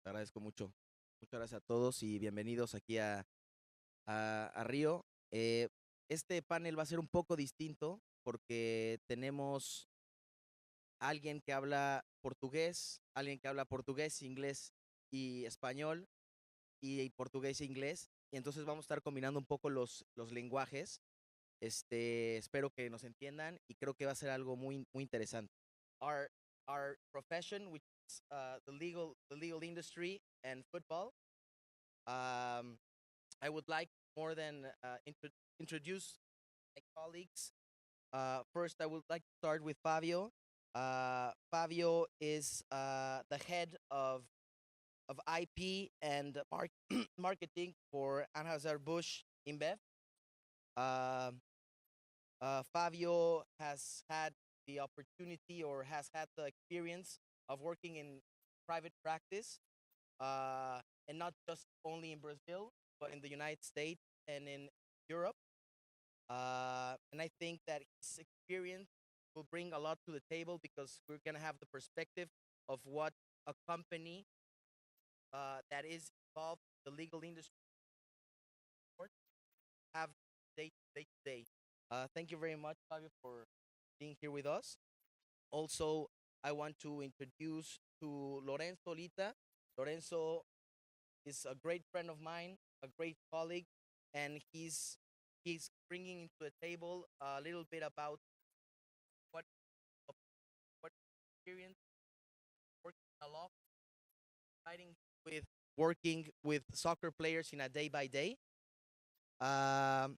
Te agradezco mucho. Muchas gracias a todos y bienvenidos aquí a Río. Eh, este panel va a ser un poco distinto porque tenemos alguien que habla portugués, alguien que habla portugués, inglés y español y portugués e inglés. Y entonces vamos a estar combinando un poco los lenguajes. Espero que nos entiendan y creo que va a ser algo muy interesante. Our, our profession, which is the legal industry and football. Um, I would like more than introduce my colleagues. First, I would like to start with Fabio. Fabio is the head of IP and marketing for Anheuser-Busch InBev. Um Fabio has had the opportunity or has had the experience of working in private practice, and not just only in Brazil, but in the United States and in Europe. And I think that his experience will bring a lot to the table because we're going to have the perspective of what a company that is involved in the legal industry have day to day. Thank you very much, Fabio, for being here with us. Also, I want to introduce to Lorenzo Lita. Lorenzo is a great friend of mine, a great colleague, and he's bringing into the table a little bit about what what experience working a law, fighting with working with soccer players in a day by day. Um,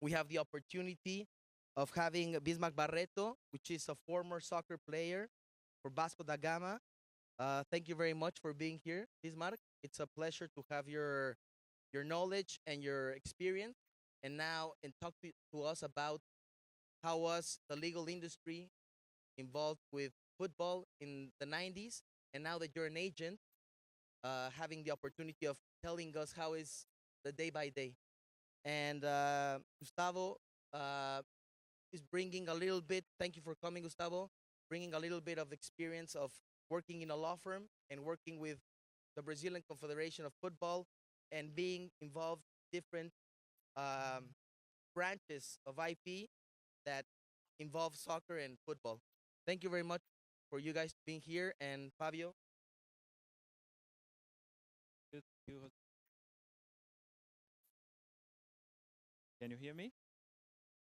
we have the opportunity of having Bismarck Barreto, which is a former soccer player for Vasco da Gama. Thank you very much for being here, Bismarck. It's a pleasure to have your knowledge and your experience, and talk to us about how was the legal industry involved with football in the 90s, and now that you're an agent, having the opportunity of telling us how is the day by day. And Gustavo uh, is bringing a little bit. Thank you for coming, Gustavo. Bringing a little bit of experience of working in a law firm and working with the Brazilian Confederation of Football and being involved in different um, branches of IP that involve soccer and football. Thank you very much for you guys being here. And Fabio, Good. Can you hear me?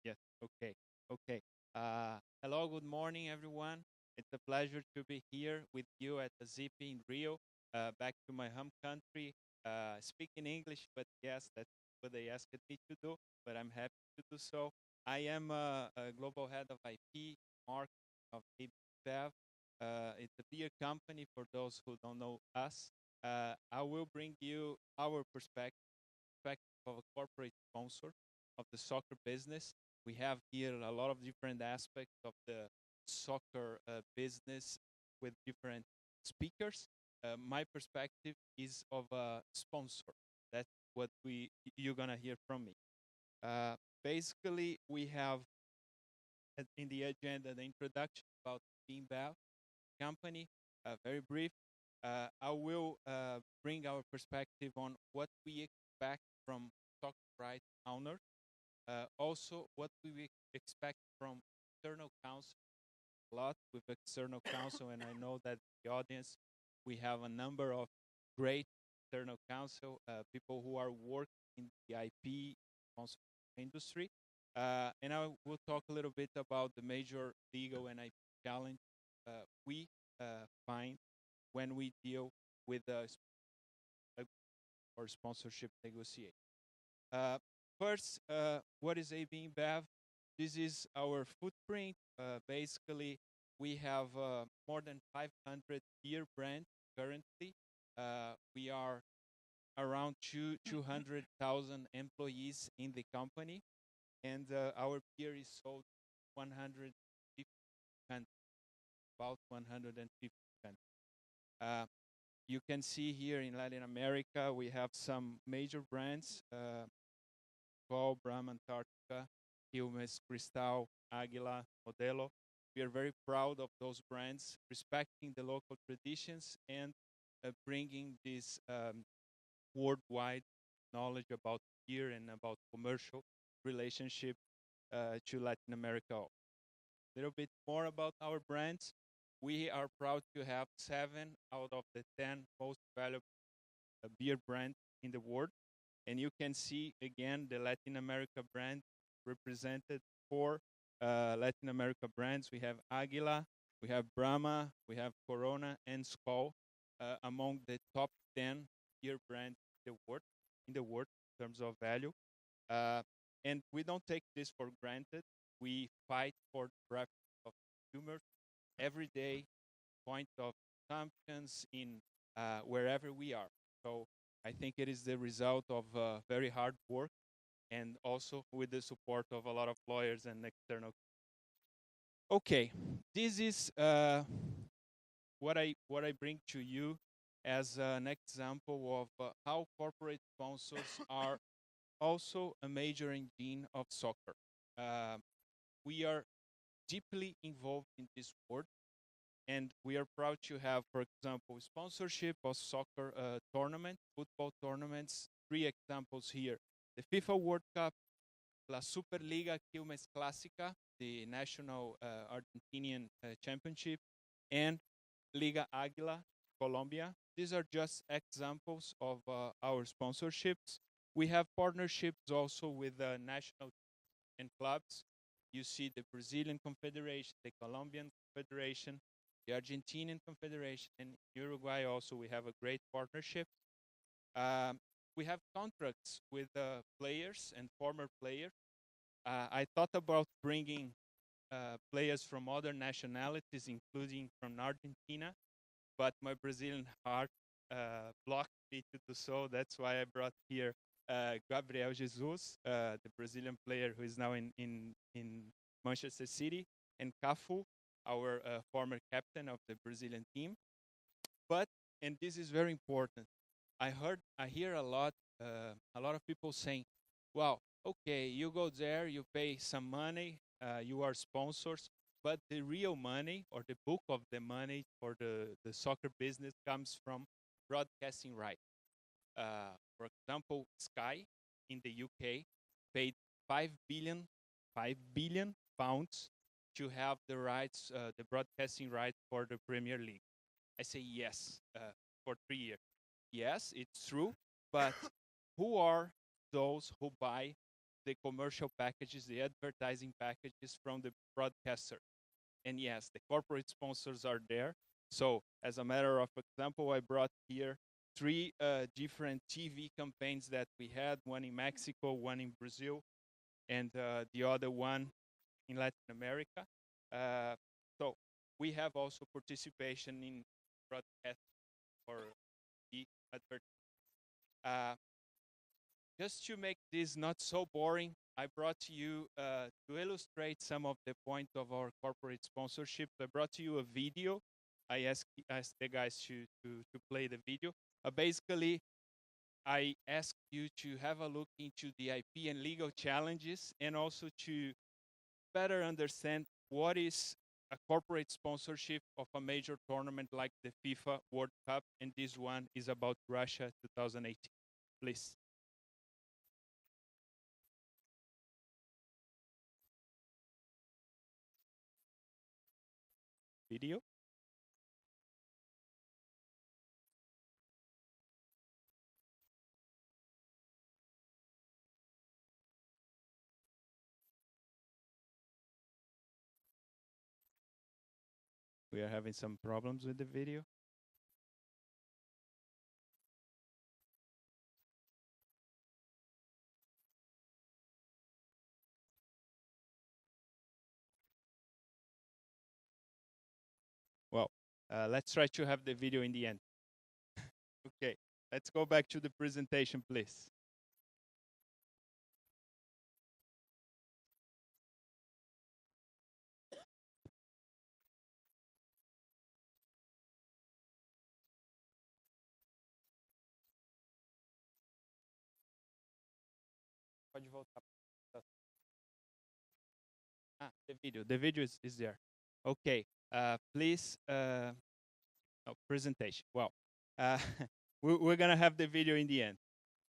Yes. Okay. Okay. Hello. Good morning, everyone. It's a pleasure to be here with you at the ZP in Rio. Back to my home country. Speaking English, but yes, that's what they asked me to do. But I'm happy to do so. I am a global head of IP marketing of ABBEV. It's a beer company for those who don't know us. I will bring you our perspective of a corporate sponsor of the soccer business. We have here a lot of different aspects of the soccer business with different speakers. My perspective is of a sponsor. That's what you're gonna hear from me. Uh, Basically, we have in the agenda the introduction about Beanbath company, very brief. I will bring our perspective on what we expect from stock right owners. Also, what we expect from external counsel. A lot with external counsel, and I know that the audience, we have a number of great external counsel, people who are working in the IP sponsor industry. And I will talk a little bit about the major legal and IP challenge we find when we deal with or sponsorship negotiation. Uh, First, what is AB InBev? This is our footprint. Basically, we have more than 500 beer brands currently. We are around 200,000 employees in the company, and our beer is sold 150 countries, about 150 countries. Uh, you can see here in Latin America, we have some major brands, Skol, Brahma, Antarctica, Quilmes, Cristal, Águila, Modelo. We are very proud of those brands, respecting the local traditions and bringing this worldwide knowledge about beer and about commercial relationship to Latin America. A little bit more about our brands. We are proud to have 7 out of the 10 most valuable beer brands in the world. And you can see again the Latin America brand represented. 4 Latin America brands. We have Aguila, we have Brahma, we have Corona, and Skol among the top 10 beer brands in the world in terms of value. Uh, and we don't take this for granted. We fight for the preference of consumers every day, point of consumptions in wherever we are. So I think it is the result of very hard work and also with the support of a lot of lawyers and external. Okay, this is what I bring to you as an example of how corporate sponsors are also a major engine of soccer. Uh, we are deeply involved in this world, and we are proud to have, for example, sponsorship of soccer tournament, football tournaments. 3 examples here: the FIFA World Cup, La Superliga Quilmes Clásica, the national Argentinian championship, and Liga Águila, Colombia. These are just examples of our sponsorships. We have partnerships also with national and clubs. You see the Brazilian Confederation, the Colombian Confederation, the Argentinian Confederation, and Uruguay also we have a great partnership. Um, we have contracts with players and former players. I thought about bringing players from other nationalities, including from Argentina, but my Brazilian heart blocked me to do so. That's why I brought here Gabriel Jesus, the Brazilian player who is now in Manchester City, and Cafu, our former captain of the Brazilian team. But, and this is very important, I hear a lot of people saying, "Wow, okay, you go there, you pay some money, you are sponsors, but the real money or the bulk of the money for the soccer business comes from broadcasting right." For example, Sky in the UK paid 5 billion pounds to have the rights, the broadcasting rights for the Premier League. I say yes for 3 years. Yes, it's true, but who are those who buy the commercial packages, the advertising packages from the broadcaster? And yes, the corporate sponsors are there. So, as a matter of example, I brought here 3 different TV campaigns that we had: one in Mexico, one in Brazil, and the other one in Latin America. Uh, so, we have also participation in broadcast or the advert. Uh, just to make this not so boring, I brought to you to illustrate some of the point of our corporate sponsorship. I brought to you a video. I asked the guys to play the video. Basically, I asked you to have a look into the IP and legal challenges, and also to better understand what is a corporate sponsorship of a major tournament like the FIFA World Cup, and this one is about Russia 2018. Please. Video. We are having some problems with the video. Well, let's try to have the video in the end. Okay, let's go back to the presentation, please. Pode voltar. Ah, the video. The video is there. Okay, please. Oh, presentation. Well, Uh, we're gonna have the video in the end,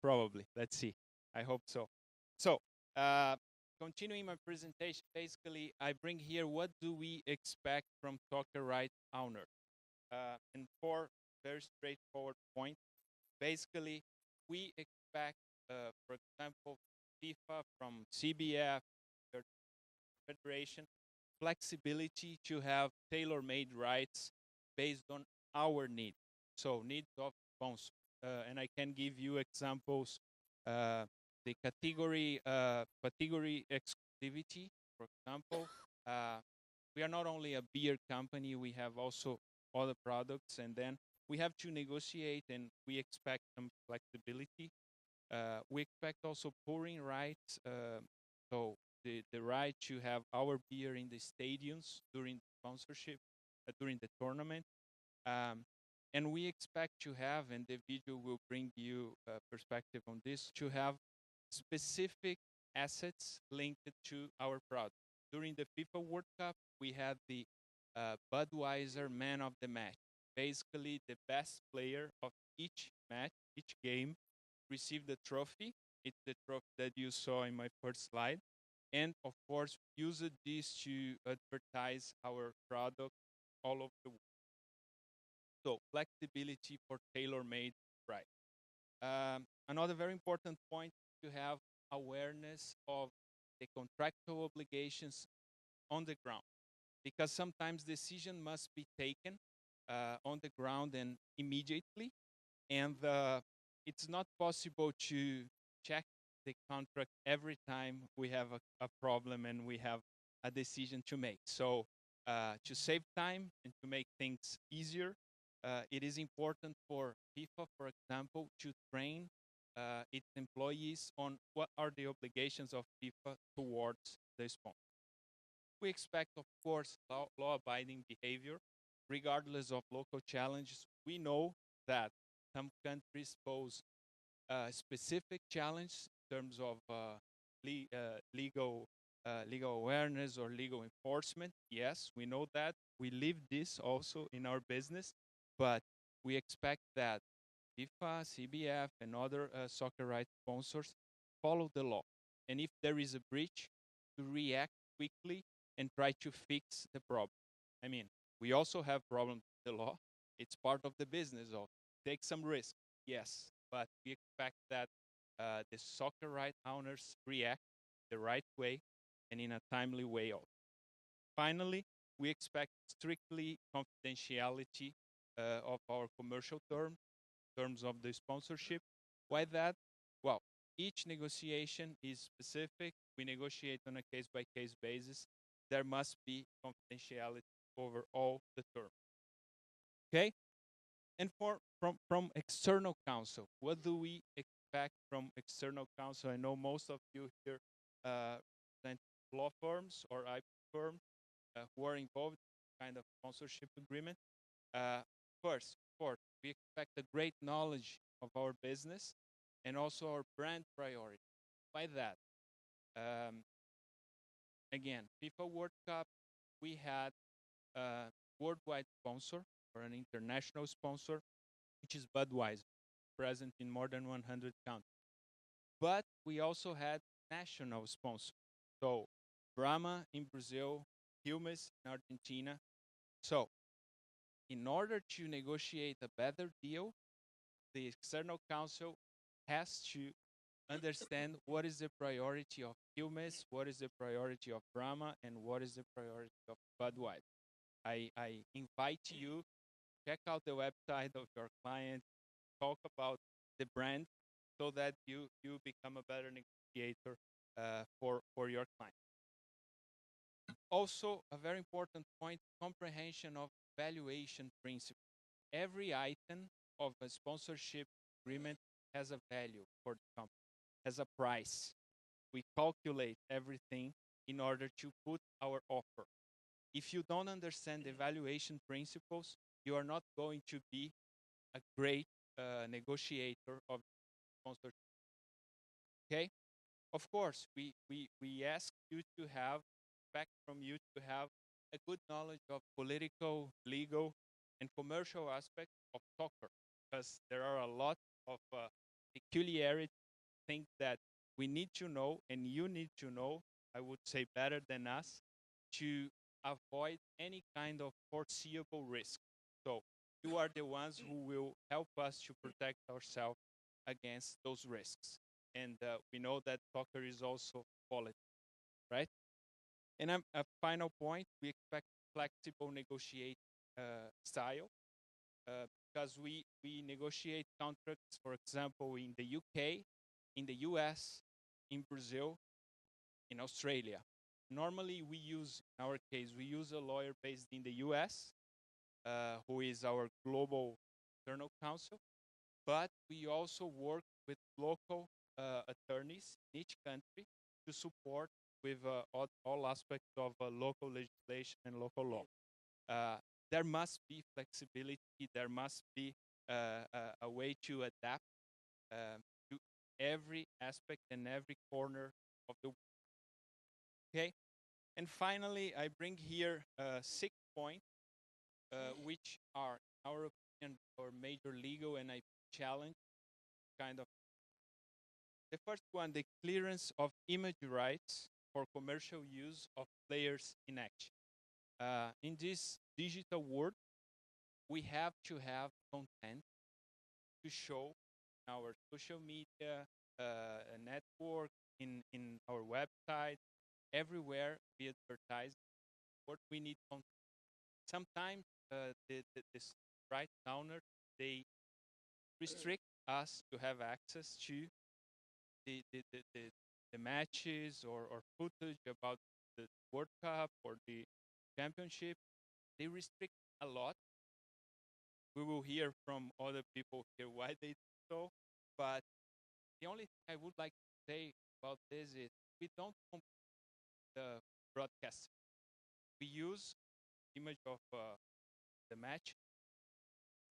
probably. Let's see. I hope so. So, uh, continuing my presentation, basically, I bring here what do we expect from soccer right owner, and four very straightforward points. Basically, we expect, for example, FIFA from CBF, their federation, flexibility to have tailor-made rights based on our needs. So needs of sponsors. And I can give you examples. Uh, the category exclusivity, for example. Uh, we are not only a beer company, we have also other products, and then we have to negotiate, and we expect some flexibility. We expect also pouring rights, so the right to have our beer in the stadiums during the sponsorship, during the tournament. Um, and we expect to have, and the video will bring you perspective on this, to have specific assets linked to our product. During the FIFA World Cup, we had the Budweiser Man of the Match. Basically, the best player of each match, each game, received the trophy. It's the trophy that you saw in my first slide. And of course, use this to advertise our product all over the world. So flexibility for tailor-made price. Another very important point to have awareness of the contractual obligations on the ground, because sometimes decision must be taken on the ground and immediately, and it's not possible to check the contract every time we have a problem and we have a decision to make. So to save time and to make things easier, it is important for FIFA, for example, to train its employees on what are the obligations of FIFA towards the sponsor. We expect, of course, law-abiding behavior, regardless of local challenges. We know that some countries pose specific challenge in terms of legal awareness or legal enforcement. Yes, we know that. We live this also in our business, but we expect that FIFA, CBF, and other soccer rights sponsors follow the law. And if there is a breach, to react quickly and try to fix the problem. I mean, we also have problems with the law. It's part of the business of take some risk, yes, but we expect that the soccer right owners react the right way and in a timely way also. Finally, we expect strictly confidentiality of our commercial terms of the sponsorship. Why that? Well, each negotiation is specific. We negotiate on a case by case basis. There must be confidentiality over all the terms. Okay? And from external counsel, what do we expect from external counsel? I know most of you here represent law firms or IP firms who are involved in kind of sponsorship agreement. First, of course, we expect a great knowledge of our business and also our brand priority. By that, um, again, FIFA World Cup, we had a worldwide sponsor or an international sponsor, which is Budweiser, present in more than 100 countries. But we also had national sponsors. So Brahma in Brazil, Quilmes in Argentina. So in order to negotiate a better deal, the external counsel has to understand what is the priority of Quilmes, what is the priority of Brahma, and what is the priority of Budweiser. I invite you, check out the website of your client, talk about the brand so that you become a better negotiator for your client. Also, a very important point, comprehension of valuation principle. Every item of a sponsorship agreement has a value for the company, has a price. We calculate everything in order to put our offer. If you don't understand the valuation principles, you are not going to be a great negotiator of sponsorship. Okay? Of course, we ask you to have, expect from you to have a good knowledge of political, legal, and commercial aspects of soccer. because there are a lot of peculiarity things that we need to know and you need to know, I would say better than us, to avoid any kind of foreseeable risk. So you are the ones who will help us to protect ourselves against those risks. And we know that soccer is also quality, right? And a final point, we expect flexible negotiate style because we negotiate contracts, for example, in the UK, in the US, in Brazil, in Australia. Normally, in our case, we use a lawyer based in the US, who is our global internal counsel, but we also work with local attorneys in each country to support with all aspects of local legislation and local law. Uh, there must be flexibility. There must be a way to adapt to every aspect and every corner of the. Okay. And finally, I bring here 6 points, which are, in our opinion, our major legal and IP challenge. Kind of the first one, the clearance of image rights for commercial use of players in action. In this digital world, we have to have content to show our social media network, in our website, everywhere we advertise what we need content. Sometimes this right owners, they restrict us to have access to the the, the, the, the matches or footage about the World Cup or the championship. They restrict a lot. We will hear from other people here why they do so. But the only thing I would like to say about this is we don't complete the broadcast. We use image of the match,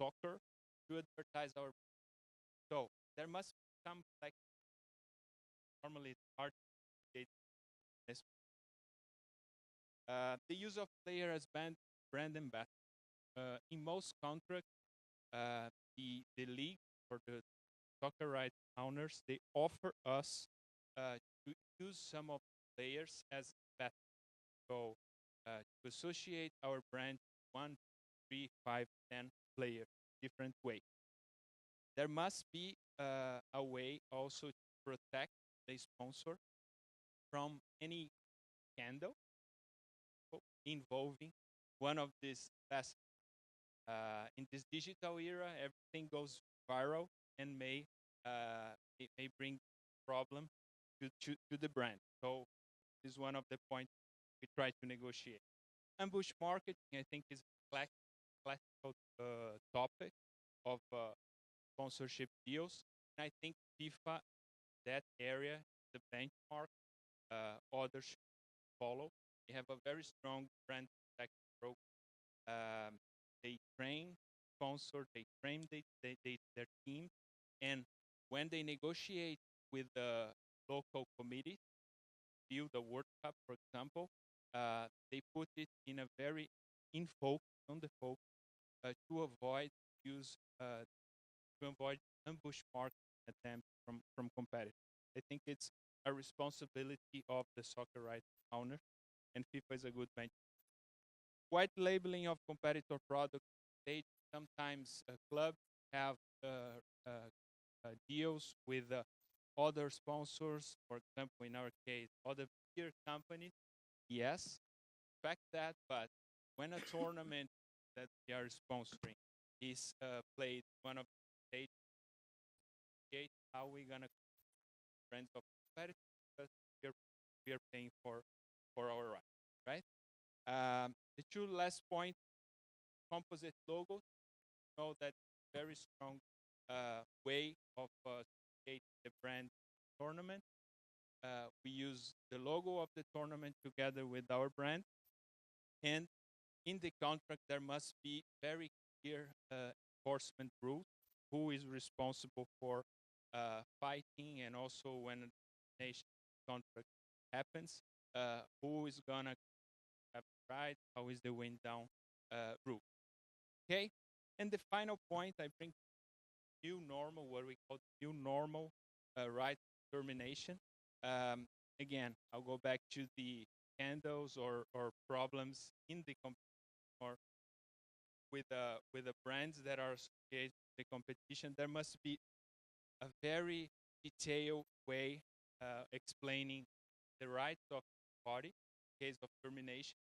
soccer, to advertise our. So there must be some, like, normally it's hard to create this. The use of player as brand ambassador. In most contracts, the league or the soccer rights owners, they offer us to use some of the players as ambassadors. So to associate our brand one, three, five, 10 players, different way. There must be a way also to protect the sponsor from any scandal involving one of these best. In this digital era, everything goes viral and it may bring problem to the brand. So this is one of the points we try to negotiate. Ambush marketing, I think, is a classical topic of sponsorship deals. And I think FIFA, that area, the benchmark, others should follow. They have a very strong brand protection program. They train sponsor, they train their team, and when they negotiate with the local committee, view the World Cup, for example, they put it in a very in focus, on the focus, to avoid use to avoid ambush market attempts from competitors. I think it's a responsibility of the soccer rights owner, and FIFA is a good bench. White labeling of competitor products. They sometimes clubs have deals with other sponsors. For example, in our case, other beer companies. Yes, fact that, but when a tournament that we are sponsoring is played one of the stages, how we gonna friends of competitors, because we are paying for our right? The two last point, composite logos. Know that very strong way of create the brand tournament. We use the logo of the tournament together with our brand, and in the contract there must be very clear enforcement rules. Who is responsible for fighting, and also when a nation contract happens, who is gonna have the right? How is the win down rule? Okay, and the final point I bring new normal, what we call new normal right termination. Um, Again, I'll go back to the scandals or problems in the or with the brands that are associated with the competition. There must be a very detailed way explaining the rights of the party in case of termination.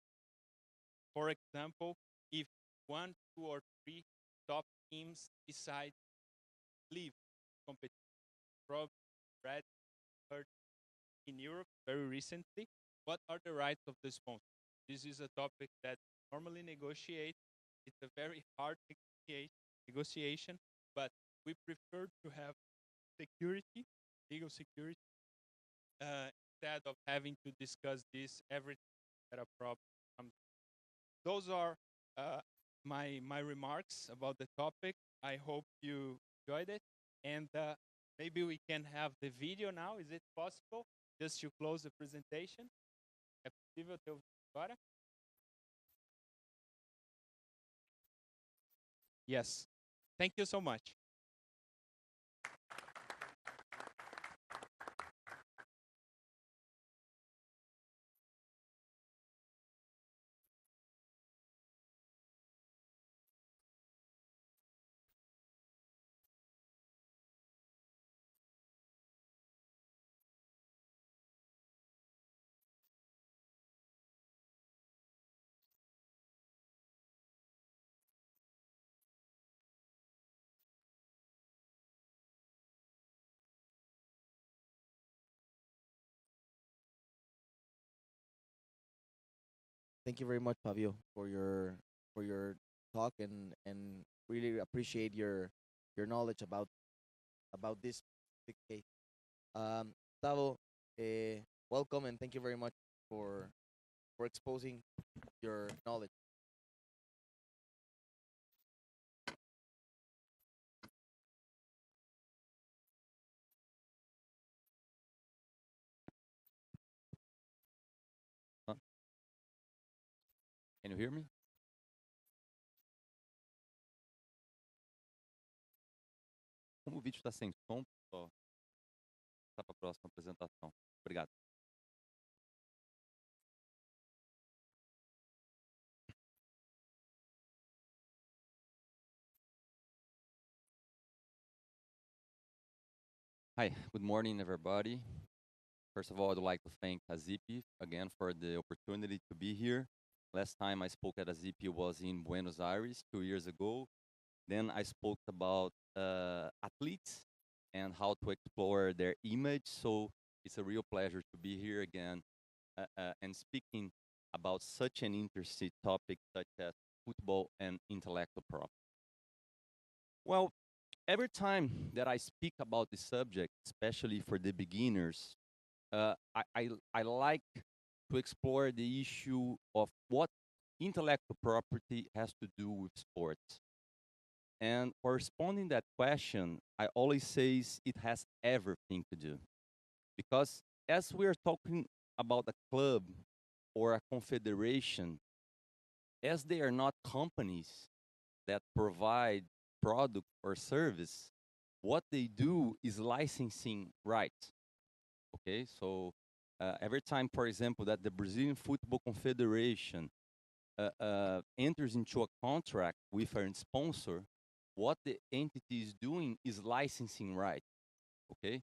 For example, if one, two, or three top teams decide to leave competition, probably read heard in Europe very recently, what are the rights of the sponsor? This is a topic that normally negotiate. It's a very hard negotiation, but we prefer to have security, legal security, instead of having to discuss this every time that a problem comes. Those are uh, my remarks about the topic. I hope you enjoyed it, and maybe we can have the video now. Is it possible? Just to close the presentation. É possível ter o vídeo agora? Yes. Thank you so much. Thank you very much, Fabio, for your talk and really appreciate your knowledge about this big case. Gustavo, welcome and thank you very much for for exposing your knowledge. Huh? Can you hear me? Como o vídeo está sem som, só passar para a próxima apresentação. Obrigado. Hi, good morning, everybody. First of all, I'd like to thank Azipi again for the opportunity to be here. Last time I spoke at Azipi was in Buenos Aires 2 years ago. Then I spoke about athletes and how to explore their image. So it's a real pleasure to be here again and speaking about such an interesting topic such as football and intellectual property. Well, every time that I speak about this subject, especially for the beginners, I like to explore the issue of what intellectual property has to do with sports. And for responding that question, I always say it has everything to do. Because as we are talking about a club or a confederation, as they are not companies that provide product or service, what they do is licensing rights. Okay, so every time, for example, that the Brazilian Football Confederation enters into a contract with a sponsor, what the entity is doing is licensing rights. Okay,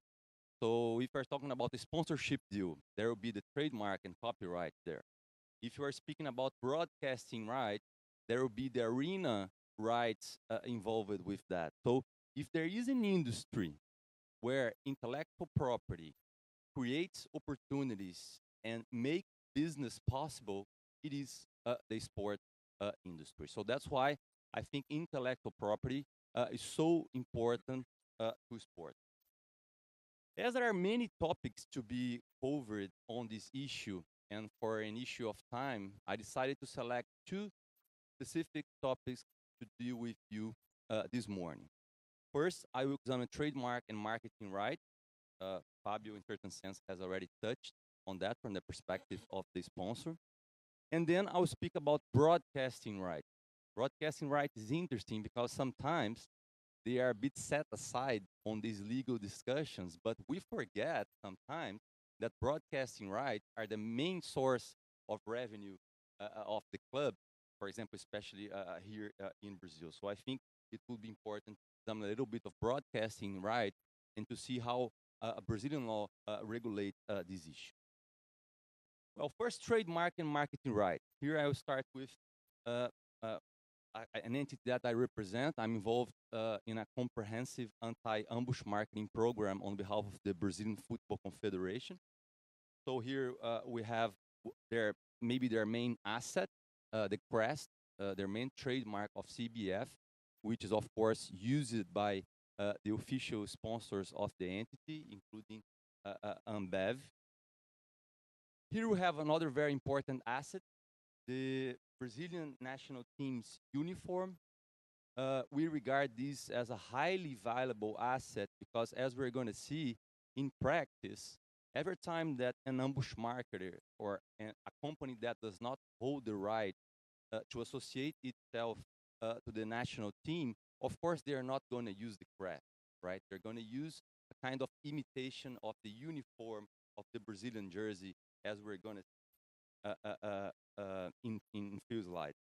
so if we're talking about the sponsorship deal, there will be the trademark and copyright there. If you are speaking about broadcasting rights, there will be the arena rights involved with that. So if there is an industry where intellectual property creates opportunities and make business possible, it is the sport industry. So that's why I think intellectual property is so important to sport. As there are many topics to be covered on this issue, and for an issue of time, I decided to select two specific topics to deal with you this morning. First, I will examine trademark and marketing rights. Fabio, in certain sense, has already touched on that from the perspective of the sponsor. And then I will speak about broadcasting rights. Broadcasting rights is interesting because sometimes they are a bit set aside on these legal discussions, but we forget sometimes that broadcasting rights are the main source of revenue of the club, for example, especially here in Brazil. So I think it would be important to examine a little bit of broadcasting right and to see how Brazilian law regulate this issue. Well, first, trademark and marketing right. Here I will start with uh, uh, an entity that I represent. I'm involved in a comprehensive anti-ambush marketing program on behalf of the Brazilian Football Confederation. So here we have their main asset, the crest, their main trademark of CBF, which is of course used by the official sponsors of the entity, including Ambev. Here we have another very important asset, the Brazilian national team's uniform. We regard this as a highly valuable asset because, as we're going to see in practice, every time that an ambush marketer or a company that does not hold the right to associate itself to the national team, of course, they are not going to use the crest, right? They're going to use a kind of imitation of the uniform of the Brazilian jersey, as we're going to in few slides.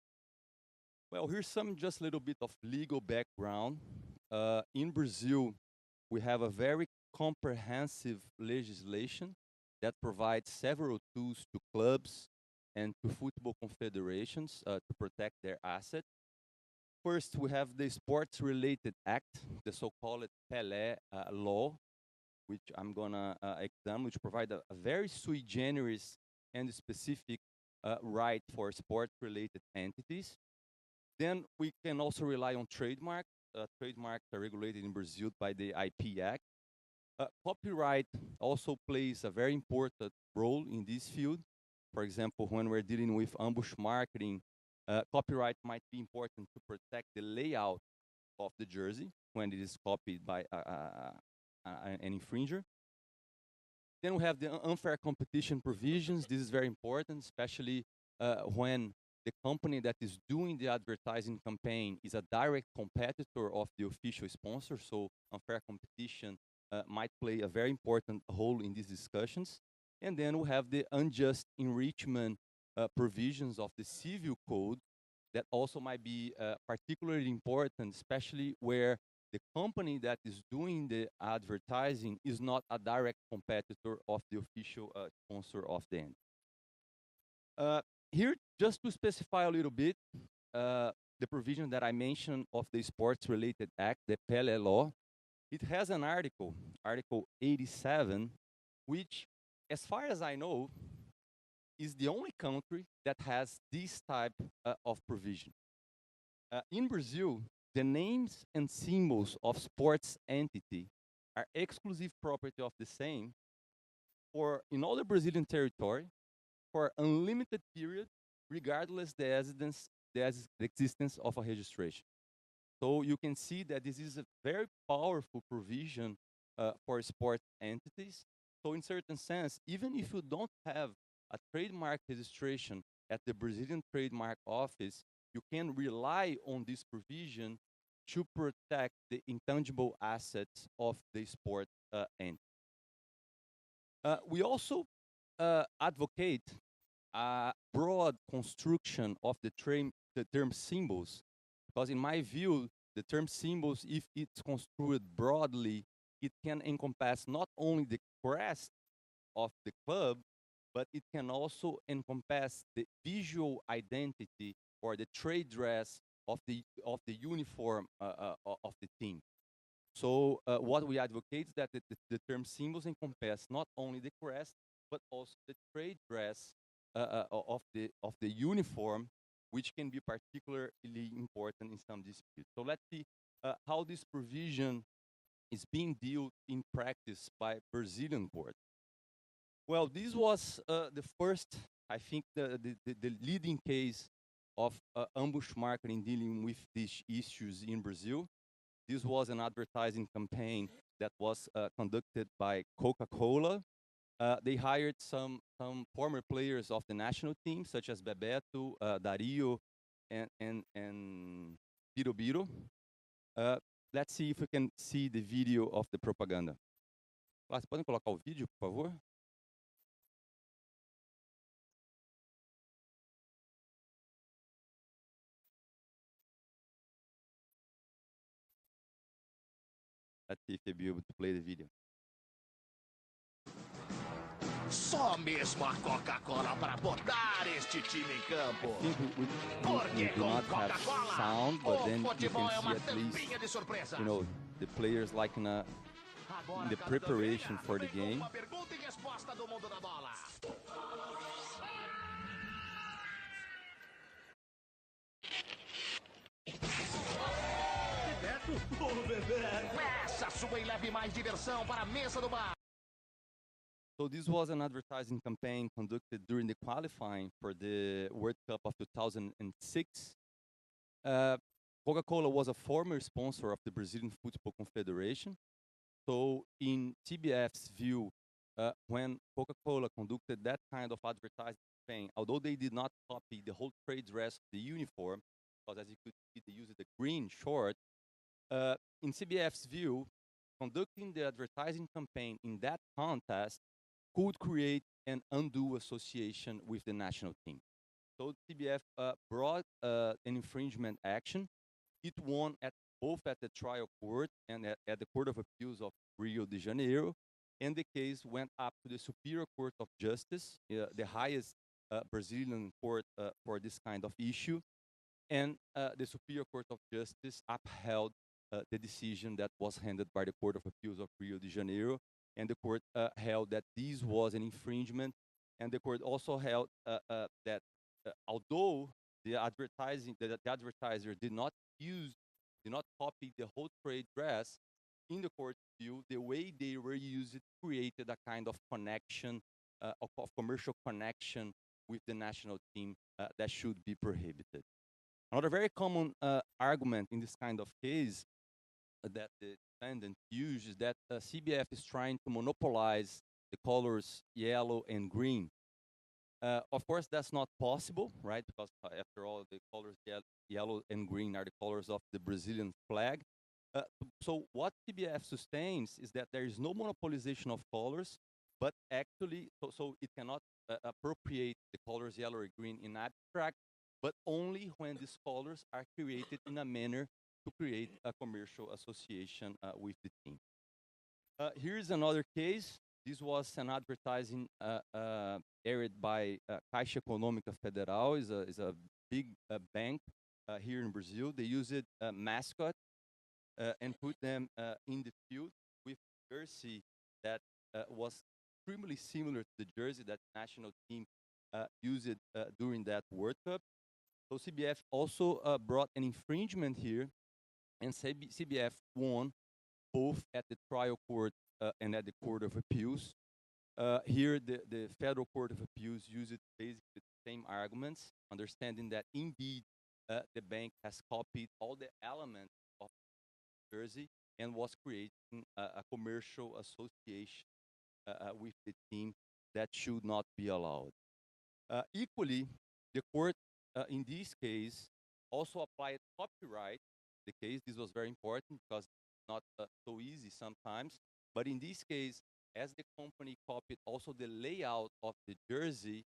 Well, here's some just a little bit of legal background. In Brazil, we have a very comprehensive legislation that provides several tools to clubs and to football confederations to protect their assets. First, we have the Sports Related Act, the so-called Pelé law, which I'm gonna examine, which provide a very sui generis and specific right for sport-related entities. Then we can also rely on trademark. Trademarks are regulated in Brazil by the IP Act. Copyright also plays a very important role in this field. For example, when we're dealing with ambush marketing, copyright might be important to protect the layout of the jersey when it is copied by an infringer. Then we have the unfair competition provisions. This is very important, especially when the company that is doing the advertising campaign is a direct competitor of the official sponsor. So unfair competition might play a very important role in these discussions. And then we have the unjust enrichment provisions of the civil code that also might be particularly important, especially where the company that is doing the advertising is not a direct competitor of the official sponsor of the end. Here, just to specify a little bit, the provision that I mentioned of the Sports Related Act, the Pelé Law, it has an article, Article 87, which, as far as I know, is the only country that has this type of provision. In Brazil, the names and symbols of sports entity are exclusive property of the same for in all the Brazilian territory for unlimited period, regardless the existence of a registration. So you can see that this is a very powerful provision for sport entities. So in certain sense, even if you don't have a trademark registration at the Brazilian Trademark Office, you can rely on this provision to protect the intangible assets of the sport entity. We also advocate a broad construction of the term symbols, because in my view, the term symbols, if it's construed broadly, it can encompass not only the crest of the club, but it can also encompass the visual identity or the trade dress of the uniform of the team. So what we advocate is that the term symbols encompass not only the crest, but also the trade dress of the uniform, which can be particularly important in some disputes. So let's see how this provision is being dealt in practice by Brazilian court. Well, this was the first, I think, the leading case of ambush marketing dealing with these issues in Brazil. This was an advertising campaign that was conducted by Coca-Cola. They hired some former players of the national team, such as Bebeto, Dario, and Biro Biro. let's see if we can see the video of the propaganda. Vocês podem colocar o vídeo, por favor? Let's see if you'll be able to play the video. Só mesmo a Coca-Cola para botar este time em campo. I think we Porque do com not have Coca-Cola, sound, but o then you futebol é can see uma at least, tampinha de surpresa. the players like in Agora, the cara preparation Bandeira, for the vem com game. uma pergunta e resposta do mundo da bola. Peça sua e leve mais diversão para a mesa do bar. So this was an advertising campaign conducted during the qualifying for the World Cup of 2006. Coca-Cola was a former sponsor of the Brazilian Football Confederation. So in TBF's view, when Coca-Cola conducted that kind of advertising campaign, although they did not copy the whole trade dress of the uniform, because as you could see, they used the green short, in CBF's view, conducting the advertising campaign in that contest could create an undue association with the national team. So CBF brought an infringement action. It won both at the trial court and at the Court of Appeals of Rio de Janeiro, and the case went up to the Superior Court of Justice, the highest Brazilian court for this kind of issue. And the Superior Court of Justice upheld the decision that was handed by the Court of Appeals of Rio de Janeiro, and the court held that this was an infringement, and the court also held that although the advertiser did not copy the whole trade dress, in the court's view, the way they were used created a kind of connection, of commercial connection with the national team that should be prohibited. Another very common argument in this kind of case that the defendant uses is that CBF is trying to monopolize the colors yellow and green. Of course, that's not possible, right? Because after all, the colors yellow and green are the colors of the Brazilian flag. So what CBF sustains is that there is no monopolization of colors, but actually, so it cannot appropriate the colors yellow or green in abstract, but only when these colors are created in a manner to create a commercial association with the team. Here's another case. This was an advertising aired by Caixa Econômica Federal, is a big bank here in Brazil. They used a mascot and put them in the field with jersey that was extremely similar to the jersey that the national team used during that World Cup. So CBF also brought an infringement here, and CBF won both at the trial court and at the Court of Appeals. Here, the Federal Court of Appeals used basically the same arguments, understanding that indeed the bank has copied all the elements of jersey and was creating a commercial association with the team that should not be allowed. Equally, the court in this case also applied copyright. The case, this was very important because it's not so easy sometimes. But in this case, as the company copied also the layout of the jersey,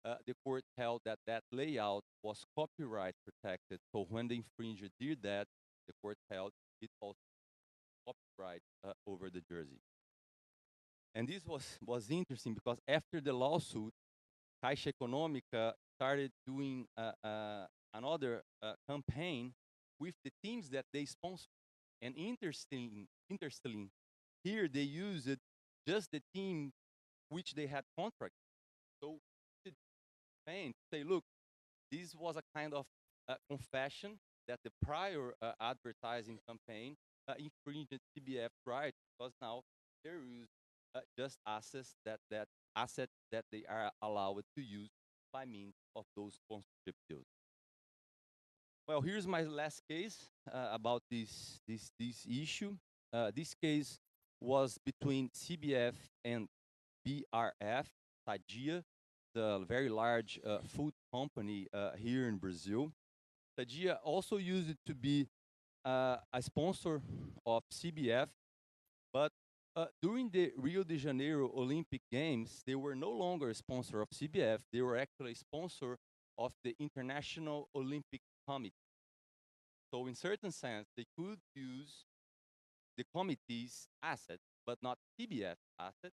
the court held that that layout was copyright protected. So when the infringer did that, the court held it also copyright over the jersey. And this was interesting because after the lawsuit, Caixa Econômica started doing another campaign with the teams that they sponsor. And interestingly, here they used just the team which they had contract. So to say, look, this was a kind of confession that the prior advertising campaign infringed CBF right, because now they use just assets that they are allowed to use by means of those sponsorship deals. Well, here's my last case about this issue. This case was between CBF and BRF, Sadia, the very large food company here in Brazil. Sadia also used it to be a sponsor of CBF, but during the Rio de Janeiro Olympic Games, they were no longer a sponsor of CBF. They were actually a sponsor of the International Olympic Committee. So, in certain sense, they could use the committee's asset, but not CBF asset.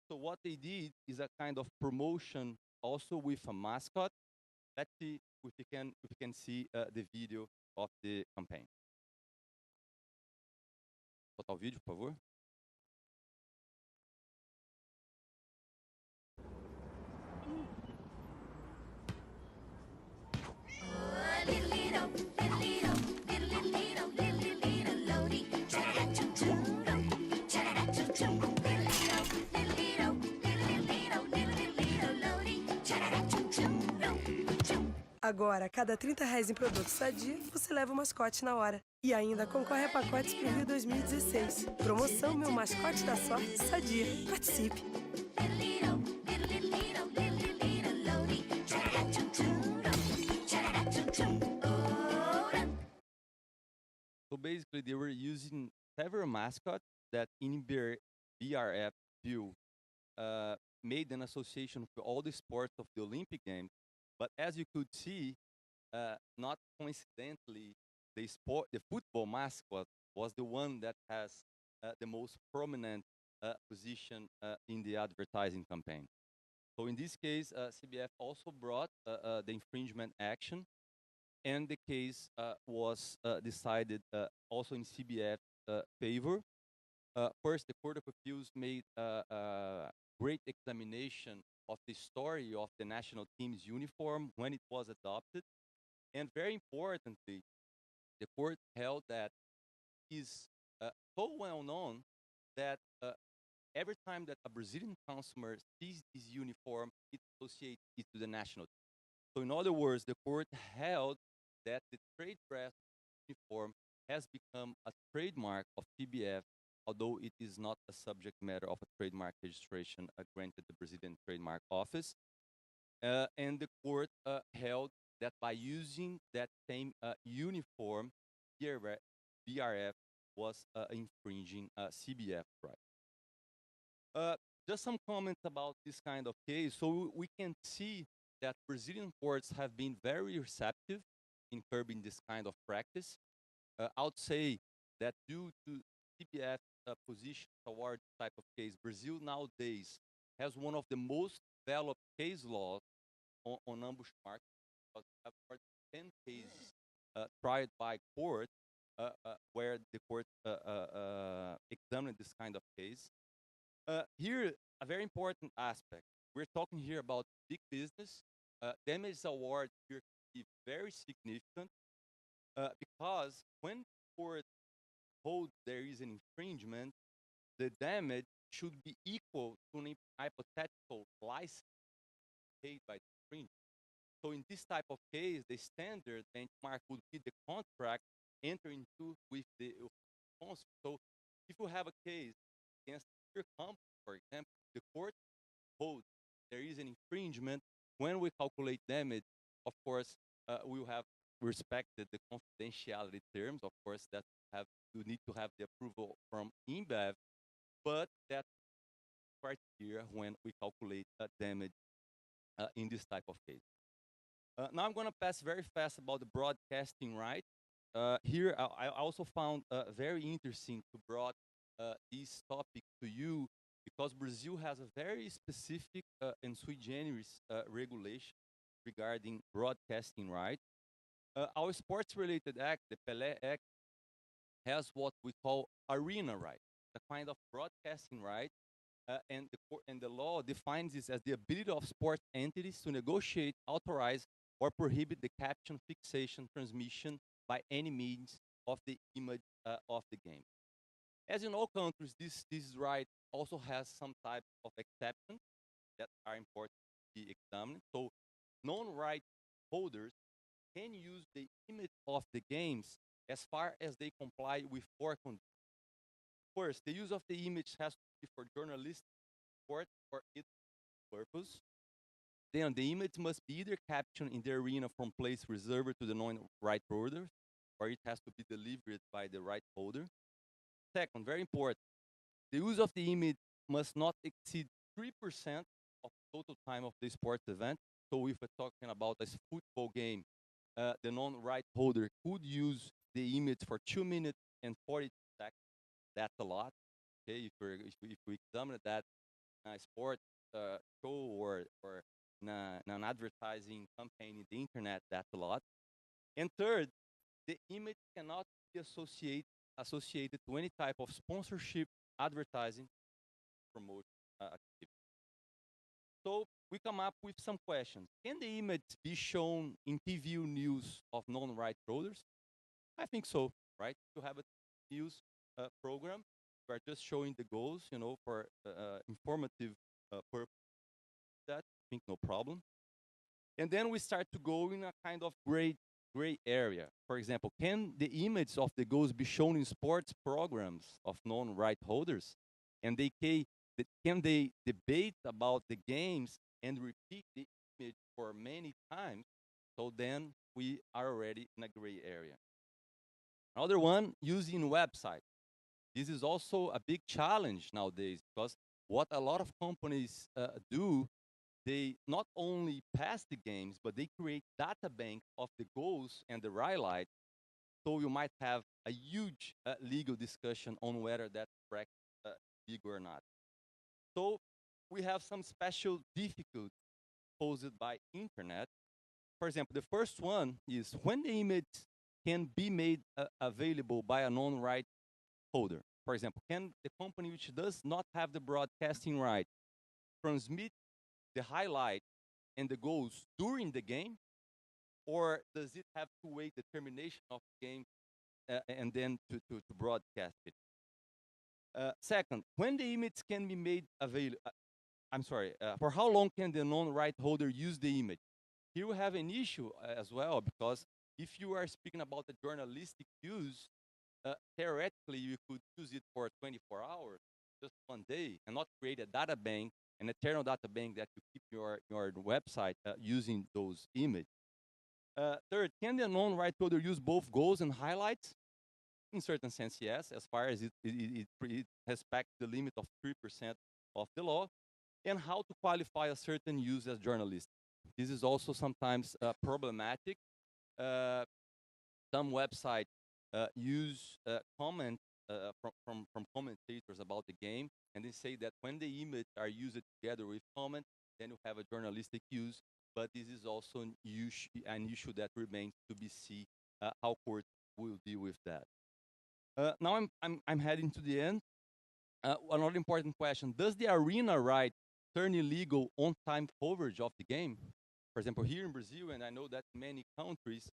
So, what they did is a kind of promotion also with a mascot. Let's see if we can see the video of the campaign. Botar o vídeo, por favor. Agora, a cada R$ 30 em produtos Sadia, você leva o mascote na hora. E ainda concorre a pacotes pro Rio 2016. Promoção Meu Mascote da Sorte Sadia. Participe! So basically, they were using several mascots that in BRF view made an association with all the sports of the Olympic Games. But as you could see, not coincidentally, the football mascot was the one that has the most prominent position in the advertising campaign. So in this case, CBF also brought the infringement action, and the case was decided also in CBF's favor. First, the Court of Appeals made a great examination of the story of the national team's uniform when it was adopted. And very importantly, the court held that is so well known that every time that a Brazilian consumer sees this uniform, it associates it to the national team. So, in other words, the court held that the trade dress uniform has become a trademark of CBF, although it is not a subject matter of a trademark registration granted the Brazilian Trademark Office. And the court held that by using that same uniform, BRF was infringing CBF right. Just some comments about this kind of case. So we can see that Brazilian courts have been very receptive in curbing this kind of practice. I would say that due to CBF's position toward this type of case, Brazil nowadays has one of the most developed case laws on ambush market. Because we have more than 10 cases tried by court where the court examined this kind of case. Here, a very important aspect. We're talking here about big business. Damage award here can be very significant because when court holds there is an infringement, the damage should be equal to an hypothetical license paid by the infringer. So in this type of case, the standard benchmark would be the contract entered into with the sponsor. So if you have a case against your Campo, for example, the court holds there is an infringement. When we calculate damage, of course, we will have respected the confidentiality terms. Of course, that you need to have the approval from InBev, but that criteria when we calculate damage in this type of case. Now I'm going to pass very fast about the broadcasting right. Here, I also found very interesting to brought this topic to you because Brazil has a very specific and sui generis regulation regarding broadcasting right. Our sports-related act, the Pelé Act, has what we call arena right, a kind of broadcasting right, and the law defines this as the ability of sports entities to negotiate, authorize, or prohibit the caption, fixation, transmission by any means of the image of the game. As in all countries, this right also has some type of exceptions that are important to be examined. So, non-right holders can use the image of the games as far as they comply with four conditions. First, the use of the image has to be for journalistic support or its purpose. Then the image must be either captioned in the arena from place reserved to the non-right holders, or it has to be delivered by the right holder. Second, very important, the use of the image must not exceed 3% of total time of the sports event. So if we're talking about a football game, the non-right holder could use the image for 2 minutes and 40 seconds. That's a lot. Okay, if we examine that sport show or an advertising campaign in the internet, that's a lot. And third, the image cannot be associated to any type of sponsorship, advertising, promotion activity. So we come up with some questions. Can the image be shown in TV news of non-right holders? I think so, right? To have a news program, we are just showing the goals, for informative purpose. That I think no problem. And then we start to go in a kind of gray area. For example, can the image of the goals be shown in sports programs of non-right holders? And can they debate about the games and repeat the image for many times? So then we are already in a gray area. Another one, using website. This is also a big challenge nowadays because what a lot of companies do, they not only pass the games, but they create data bank of the goals and the highlights. So you might have a huge legal discussion on whether that practice legal or not. So we have some special difficulties posed by internet. For example, the first one is when the image can be made available by a non-right holder. For example, can the company which does not have the broadcasting right transmit the highlight and the goals during the game, or does it have to wait the termination of the game and then to broadcast it? Second, when the image can be made available, for how long can the non-right holder use the image? Here we have an issue as well, because if you are speaking about the journalistic use, theoretically you could use it for 24 hours, just one day, and not create a data bank, an eternal data bank that you keep your website using those images. Third, can the non-right holder use both goals and highlights? In certain sense, yes, as far as it respects the limit of 3% of the law, and how to qualify a certain use as journalistic. This is also sometimes problematic. Some websites use comment from commentators about the game, and they say that when the image are used together with comment, then you have a journalistic use. But this is also an issue that remains to be seen how court will deal with that. Now I'm heading to the end. Another important question: does the arena right turn illegal on-time coverage of the game? For example, here in Brazil, and I know that many countries,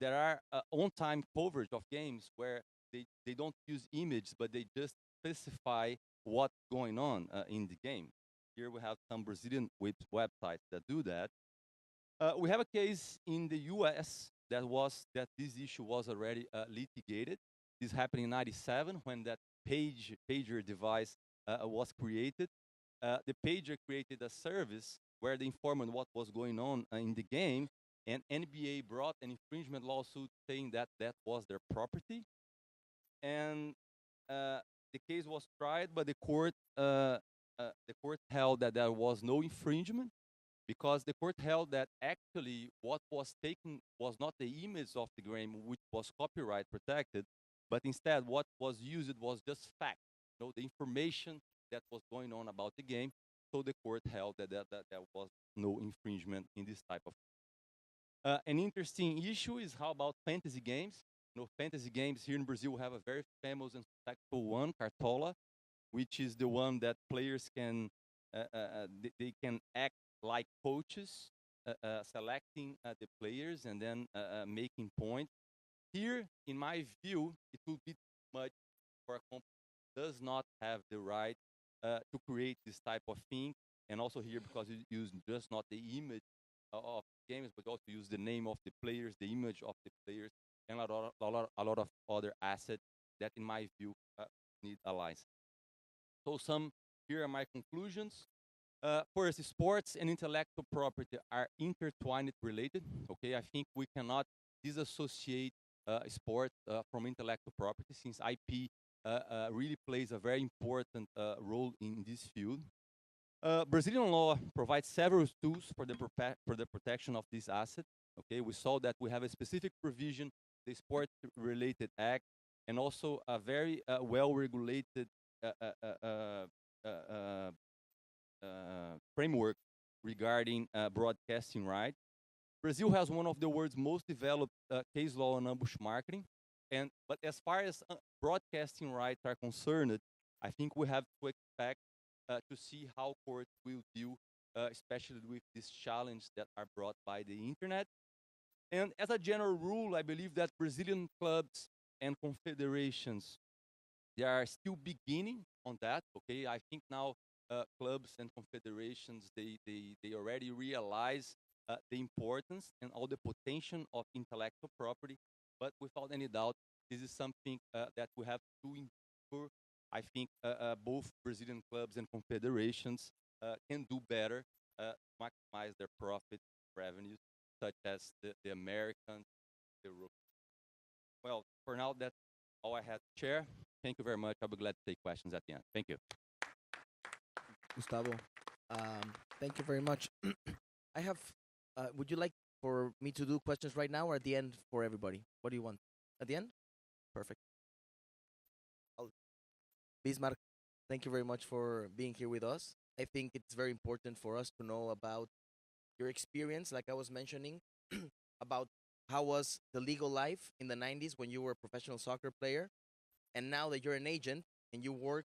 there are on-time coverage of games where they don't use image, but they just specify what's going on in the game. Here we have some Brazilian websites that do that. We have a case in the U.S. that this issue was already litigated. This happened in '97 when that pager device was created. The pager created a service where they informed what was going on in the game, and NBA brought an infringement lawsuit saying that that was their property. And the case was tried, but the court held that there was no infringement, because the court held that actually what was taken was not the image of the game, which was copyright protected, but instead what was used was just fact, the information that was going on about the game. So the court held that there was no infringement in this type of. An interesting issue is how about fantasy games? Fantasy games here in Brazil have a very famous and successful one, Cartola, which is the one that players can they can act like coaches, selecting the players and then making points. Here, in my view, it would be too much for a company that does not have the right to create this type of thing. And also here, because you use just not the image of games, but also use the name of the players, the image of the players, and a lot of other assets that, in my view, need a license. So here are my conclusions. First, sports and intellectual property are intertwined, related. Okay, I think we cannot disassociate sport from intellectual property, since IP really plays a very important role in this field. Brazilian law provides several tools for the protection of this asset. Okay, we saw that we have a specific provision, the Sport-Related Act, and also a very well-regulated uh, uh, uh, uh, framework regarding broadcasting rights. Brazil has one of the world's most developed case law on ambush marketing, but as far as broadcasting rights are concerned, I think we have to expect to see how courts will deal, especially with this challenge that are brought by the internet. And as a general rule, I believe that Brazilian clubs and confederations, they are still beginning on that. Okay, I think now clubs and confederations, they already realize the importance and all the potential of intellectual property. But without any doubt, this is something that we have to ensure. I think both Brazilian clubs and confederations can do better, maximize their profit revenues, such as the Americans, the Europeans. Well, for now, that's all I had to share. Thank you very much. I'll be glad to take questions at the end. Thank you. Gustavo, thank you very much. I have. Would you like for me to do questions right now or at the end for everybody? What do you want? At the end? Perfect. Bismarck, thank you very much for being here with us. I think it's very important for us to know about your experience, like I was mentioning, about how was the legal life in the 90s when you were a professional soccer player, and now that you're an agent and you work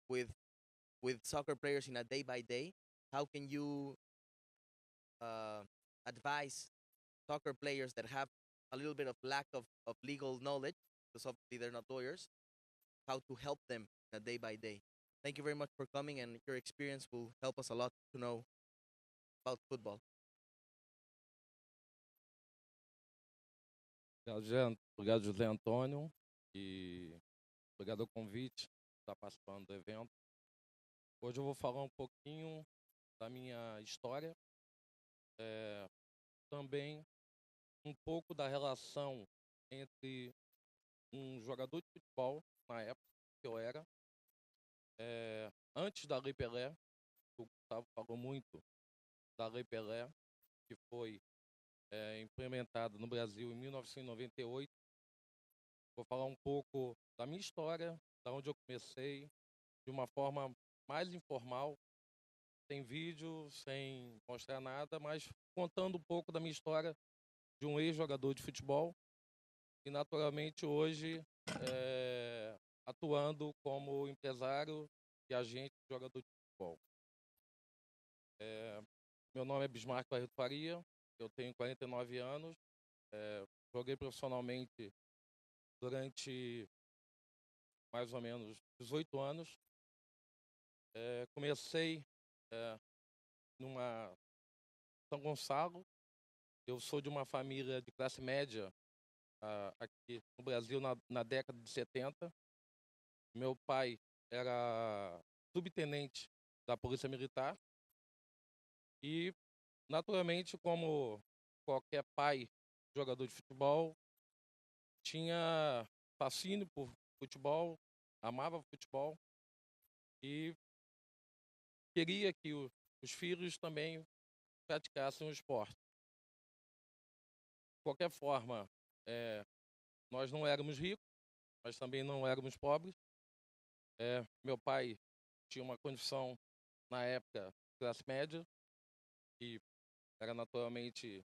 with soccer players in a day by day, how can you uh, advise soccer players that have a little bit of lack of legal knowledge, because obviously they're not lawyers, how to help them in a day by day? Thank you very much for coming, and your experience will help us a lot to know about football. Obrigado, José Antônio, e obrigado ao convite por estar participando do evento. Hoje eu vou falar um pouquinho da minha história, também um pouco da relação entre um jogador de futebol, na época que eu era, antes da Lei Pelé. O Gustavo falou muito da Lei Pelé, que foi implementada no Brasil em 1998. Vou falar um pouco da minha história, da onde eu comecei, de uma forma mais informal, sem vídeo, sem mostrar nada, mas contando um pouco da minha história de um ex-jogador de futebol e, naturalmente, hoje atuando como empresário e agente de jogador de futebol. Meu nome é Bismarck Barreto Faria, eu tenho 49 anos, joguei profissionalmente durante mais ou menos 18 anos. Comecei numa São Gonçalo. Eu sou de uma família de classe média aqui no Brasil na década de 70. Meu pai era subtenente da Polícia Militar e, naturalmente, como qualquer pai jogador de futebol, tinha fascínio por futebol, amava futebol e queria que os filhos também praticassem o esporte. De qualquer forma, nós não éramos ricos, mas também não éramos pobres. Meu pai tinha uma condição, na época, classe média, e era naturalmente,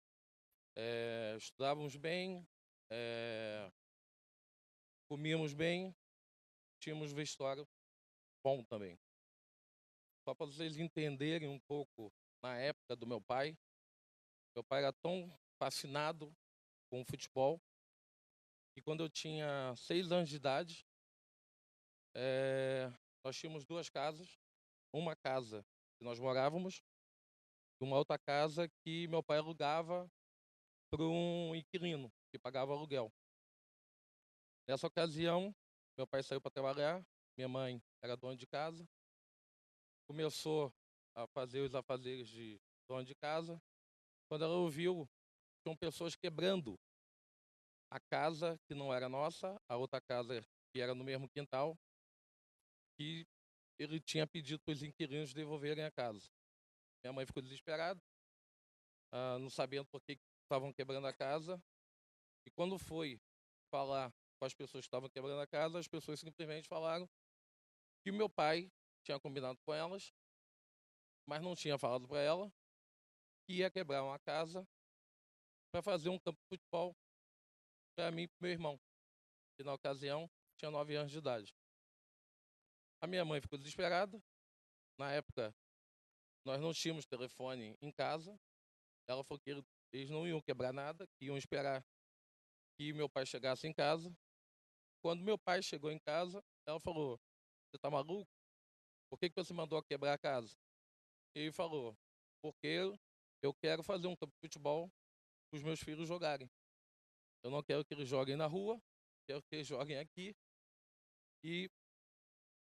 estudávamos bem, comíamos bem, tínhamos vestuário bom também. Só para vocês entenderem um pouco, na época do meu pai era tão fascinado com o futebol que quando eu tinha 6 anos de idade, nós tínhamos 2 casas. Uma casa que nós morávamos e uma outra casa que meu pai alugava para um inquilino que pagava aluguel. Nessa ocasião, meu pai saiu para trabalhar, minha mãe era dona de casa, começou a fazer os afazeres de dona de casa. Quando ela ouviu, tinham pessoas quebrando a casa que não era nossa, a outra casa que era no mesmo quintal, e ele tinha pedido para os inquilinos devolverem a casa. Minha mãe ficou desesperada, não sabendo por que estavam quebrando a casa. E quando foi falar com as pessoas que estavam quebrando a casa, as pessoas simplesmente falaram que o meu pai tinha combinado com elas, mas não tinha falado para ela que ia quebrar uma casa para fazer um campo de futebol para mim e para meu irmão, que na ocasião tinha 9 anos de idade. A minha mãe ficou desesperada. Na época, nós não tínhamos telefone em casa. Ela falou que eles não iam quebrar nada, que iam esperar que meu pai chegasse em casa. Quando meu pai chegou em casa, ela falou: "Você tá maluco? Por que você mandou quebrar a casa?" Ele falou: "Porque eu quero fazer um campo de futebol para os meus filhos jogarem. Eu não quero que eles joguem na rua, quero que eles joguem aqui." E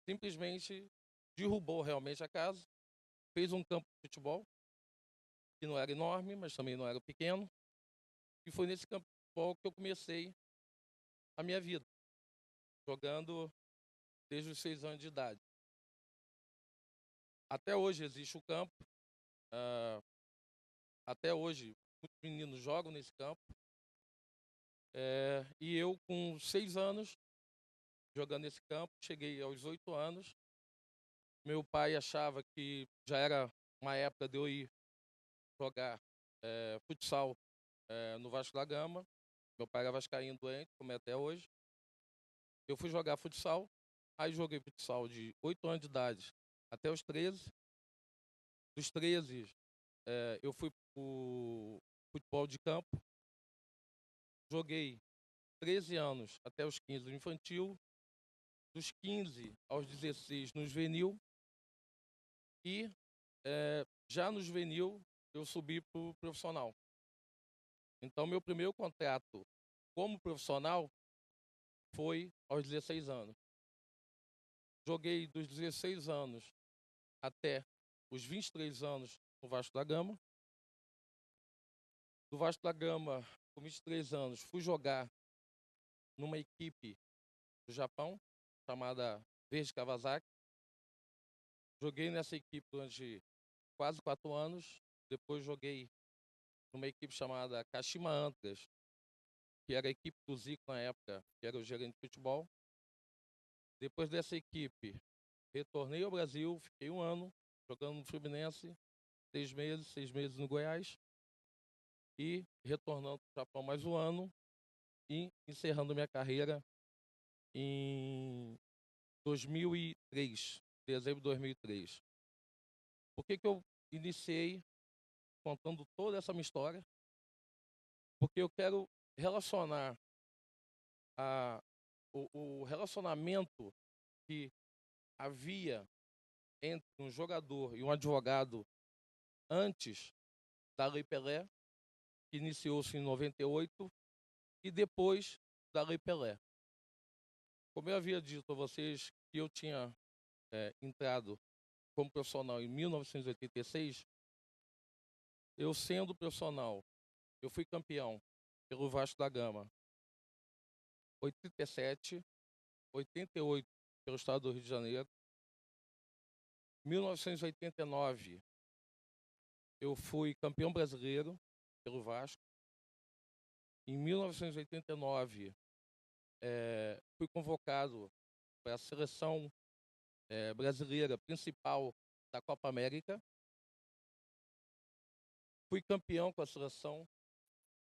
simplesmente derrubou realmente a casa, fez um campo de futebol, que não era enorme, mas também não era pequeno. E foi nesse campo de futebol que eu comecei a minha vida, jogando desde os 6 anos de idade. Até hoje existe o campo, ah, até hoje muitos meninos jogam nesse campo. E eu, com 6 anos, jogando nesse campo, cheguei aos 8 anos. Meu pai achava que já era uma época de eu ir jogar futsal no Vasco da Gama. Meu pai era vascaíno doente, como é até hoje. Eu fui jogar futsal, aí joguei futsal de 8 anos de idade até os 13. Dos 13, eu fui pro futebol de campo. Joguei 13 anos até os 15 no infantil, dos 15 aos 16 no juvenil. E já no juvenil eu subi pro profissional. Então meu primeiro contrato como profissional foi aos 16 anos. Joguei dos 16 anos até os 23 anos no Vasco da Gama. Do Vasco da Gama, com 23 anos, fui jogar numa equipe do Japão, chamada Verde Kawasaki. Joguei nessa equipe durante quase 4 anos. Depois joguei numa equipe chamada Kashima Antlers, que era a equipe do Zico na época, que era o gerente de futebol. Depois dessa equipe, retornei ao Brasil, fiquei 1 ano jogando no Fluminense, 6 meses no Goiás, e retornando para o Japão mais 1 ano e encerrando minha carreira em 2003, dezembro de 2003. Por que eu iniciei contando toda essa minha história? Porque eu quero relacionar o relacionamento que havia entre um jogador e um advogado antes da Lei Pelé, que iniciou-se em 98, e depois da Lei Pelé. Como eu havia dito a vocês que eu tinha entrado como profissional em 1986, eu sendo profissional, eu fui campeão pelo Vasco da Gama 87, 88 pelo estado do Rio de Janeiro. 1989 eu fui campeão brasileiro pelo Vasco. Em 1989 fui convocado para a seleção brasileira principal da Copa América. Fui campeão com a seleção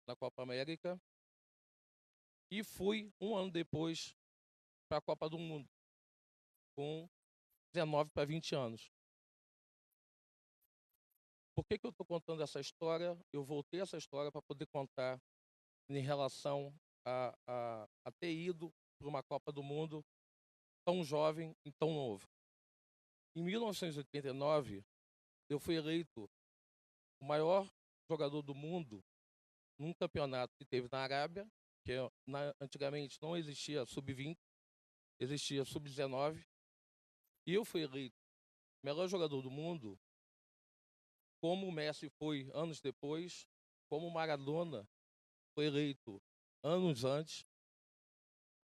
na Copa América e fui 1 ano depois para a Copa do Mundo, com 19 para 20 anos. Por que eu estou contando essa história? Eu voltei essa história para poder contar em relação a ter ido para uma Copa do Mundo tão jovem e tão novo. Em 1989, eu fui eleito o maior jogador do mundo num campeonato que teve na Arábia, que antigamente não existia sub-20, existia sub-19, e eu fui eleito o melhor jogador do mundo, como o Messi foi anos depois, como o Maradona foi eleito anos antes,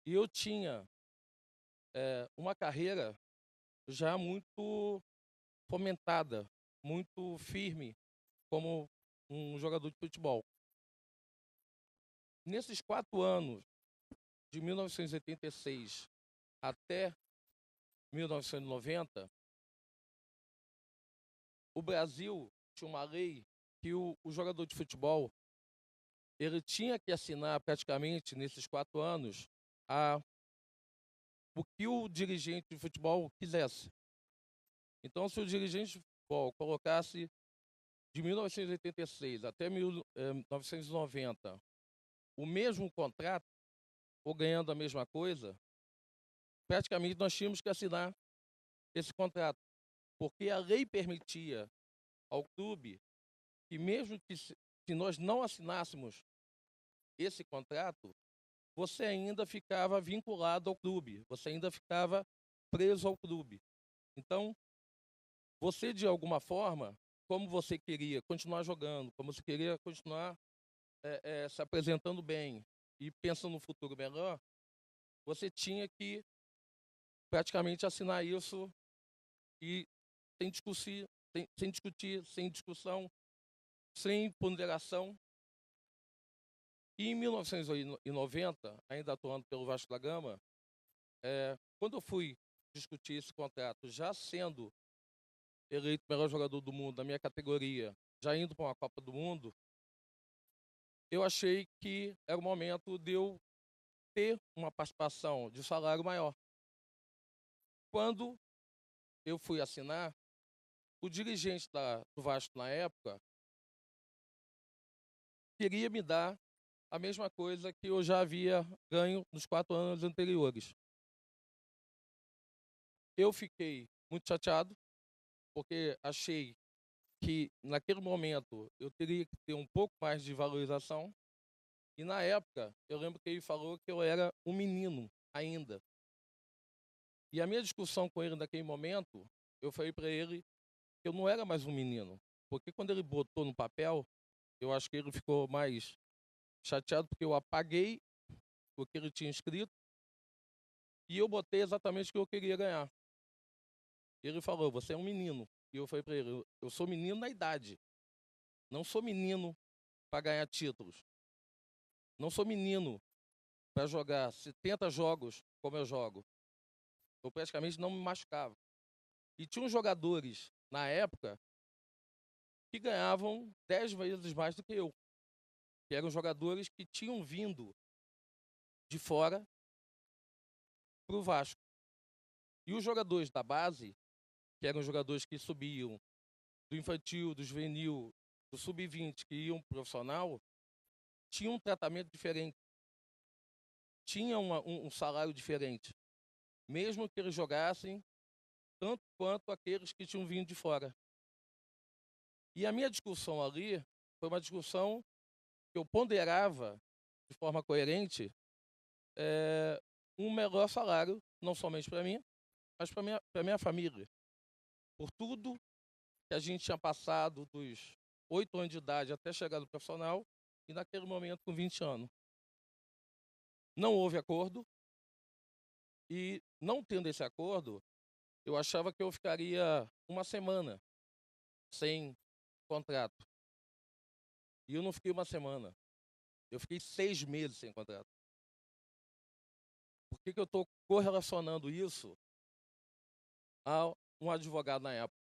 e eu tinha uma carreira já muito fomentada, muito firme como um jogador de futebol. Nesses 4 anos, de 1986 até 1990, o Brasil tinha uma lei que o jogador de futebol ele tinha que assinar praticamente nesses 4 anos o que o dirigente de futebol quisesse. Então, se o dirigente de futebol colocasse de 1986 até 1990 o mesmo contrato, ou ganhando a mesma coisa, praticamente nós tínhamos que assinar esse contrato, porque a lei permitia ao clube que mesmo que se nós não assinássemos esse contrato, você ainda ficava vinculado ao clube, você ainda ficava preso ao clube. Então, você de alguma forma, como você queria continuar jogando, como você queria continuar se apresentando bem e pensando no futuro melhor, você tinha que praticamente assinar isso e sem discutir, sem discussão, sem ponderação. E em 1990, ainda atuando pelo Vasco da Gama, quando eu fui discutir esse contrato, já sendo eleito o melhor jogador do mundo da minha categoria, já indo para uma Copa do Mundo, eu achei que era o momento de eu ter uma participação de salário maior. Quando eu fui assinar, o dirigente do Vasco na época queria me dar a mesma coisa que eu já havia ganho nos 4 anos anteriores. Eu fiquei muito chateado, porque achei que naquele momento eu teria que ter um pouco mais de valorização. E na época, eu lembro que ele falou que eu era um menino ainda. E a minha discussão com ele naquele momento, eu falei para ele que eu não era mais um menino. Porque quando ele botou no papel, eu acho que ele ficou mais chateado porque eu apaguei o que ele tinha escrito e eu botei exatamente o que eu queria ganhar. Ele falou, você é um menino. E eu falei para ele, eu sou menino na idade. Não sou menino para ganhar títulos. Não sou menino para jogar 70 jogos como eu jogo. Eu praticamente não me machucava. E tinha jogadores, na época, que ganhavam 10 vezes mais do que eu. Que eram jogadores que tinham vindo de fora para o Vasco. E os jogadores da base, que eram jogadores que subiam do infantil, do juvenil, do sub-20, que iam pro profissional, tinham um tratamento diferente. Tinham um salário diferente. Mesmo que eles jogassem tanto quanto aqueles que tinham vindo de fora. E a minha discussão ali foi uma discussão que eu ponderava de forma coerente um melhor salário, não somente para mim, mas para minha família. Por tudo que a gente tinha passado dos 8 anos de idade até chegar no profissional e naquele momento com 20 anos. Não houve acordo e não tendo esse acordo, eu achava que eu ficaria uma semana sem contrato. E eu não fiquei uma semana. Eu fiquei 6 meses sem contrato. Por que eu estou correlacionando isso a um advogado na época?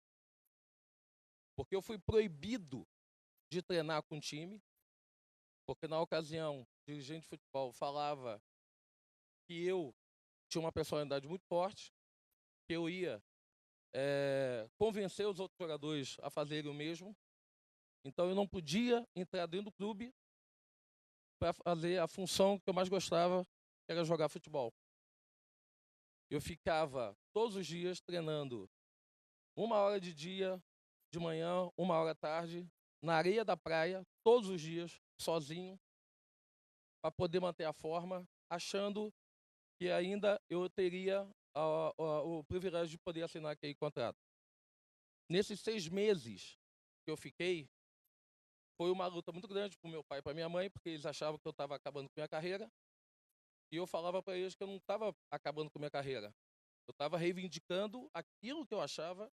Porque eu fui proibido de treinar com o time, porque na ocasião o dirigente de futebol falava que eu tinha uma personalidade muito forte, que eu ia convencer os outros jogadores a fazerem o mesmo. Então eu não podia entrar dentro do clube para fazer a função que eu mais gostava, que era jogar futebol. Eu ficava todos os dias treinando 1 hora de dia, de manhã, 1 hora à tarde, na areia da praia, todos os dias, sozinho, para poder manter a forma, achando que ainda eu teria o privilégio de poder assinar aquele contrato. Nesses 6 meses que eu fiquei, foi uma luta muito grande para o meu pai e para minha mãe, porque eles achavam que eu estava acabando com minha carreira. E eu falava para eles que eu não estava acabando com minha carreira. Eu estava reivindicando aquilo que eu achava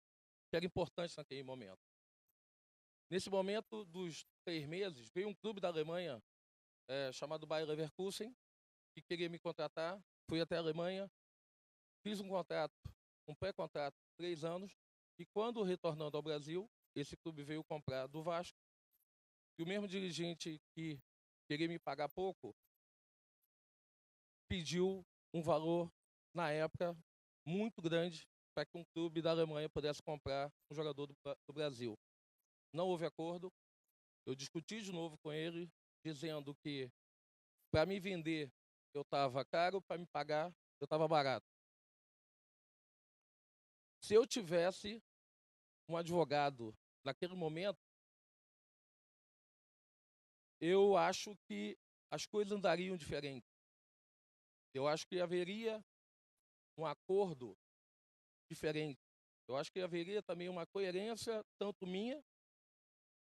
que era importante naquele momento. Nesse momento dos 3 meses, veio um clube da Alemanha chamado Bayer Leverkusen, que queria me contratar. Fui até a Alemanha, fiz um contrato, um pré-contrato de 3 anos, e quando retornando ao Brasil, esse clube veio comprar do Vasco, e o mesmo dirigente que queria me pagar pouco, pediu um valor, na época, muito grande, para que um clube da Alemanha pudesse comprar um jogador do Brasil. Não houve acordo, eu discuti de novo com ele, dizendo que para me vender eu estava caro, para me pagar eu estava barato. Se eu tivesse um advogado naquele momento, eu acho que as coisas andariam diferente. Eu acho que haveria um acordo diferente. Eu acho que haveria também uma coerência, tanto minha,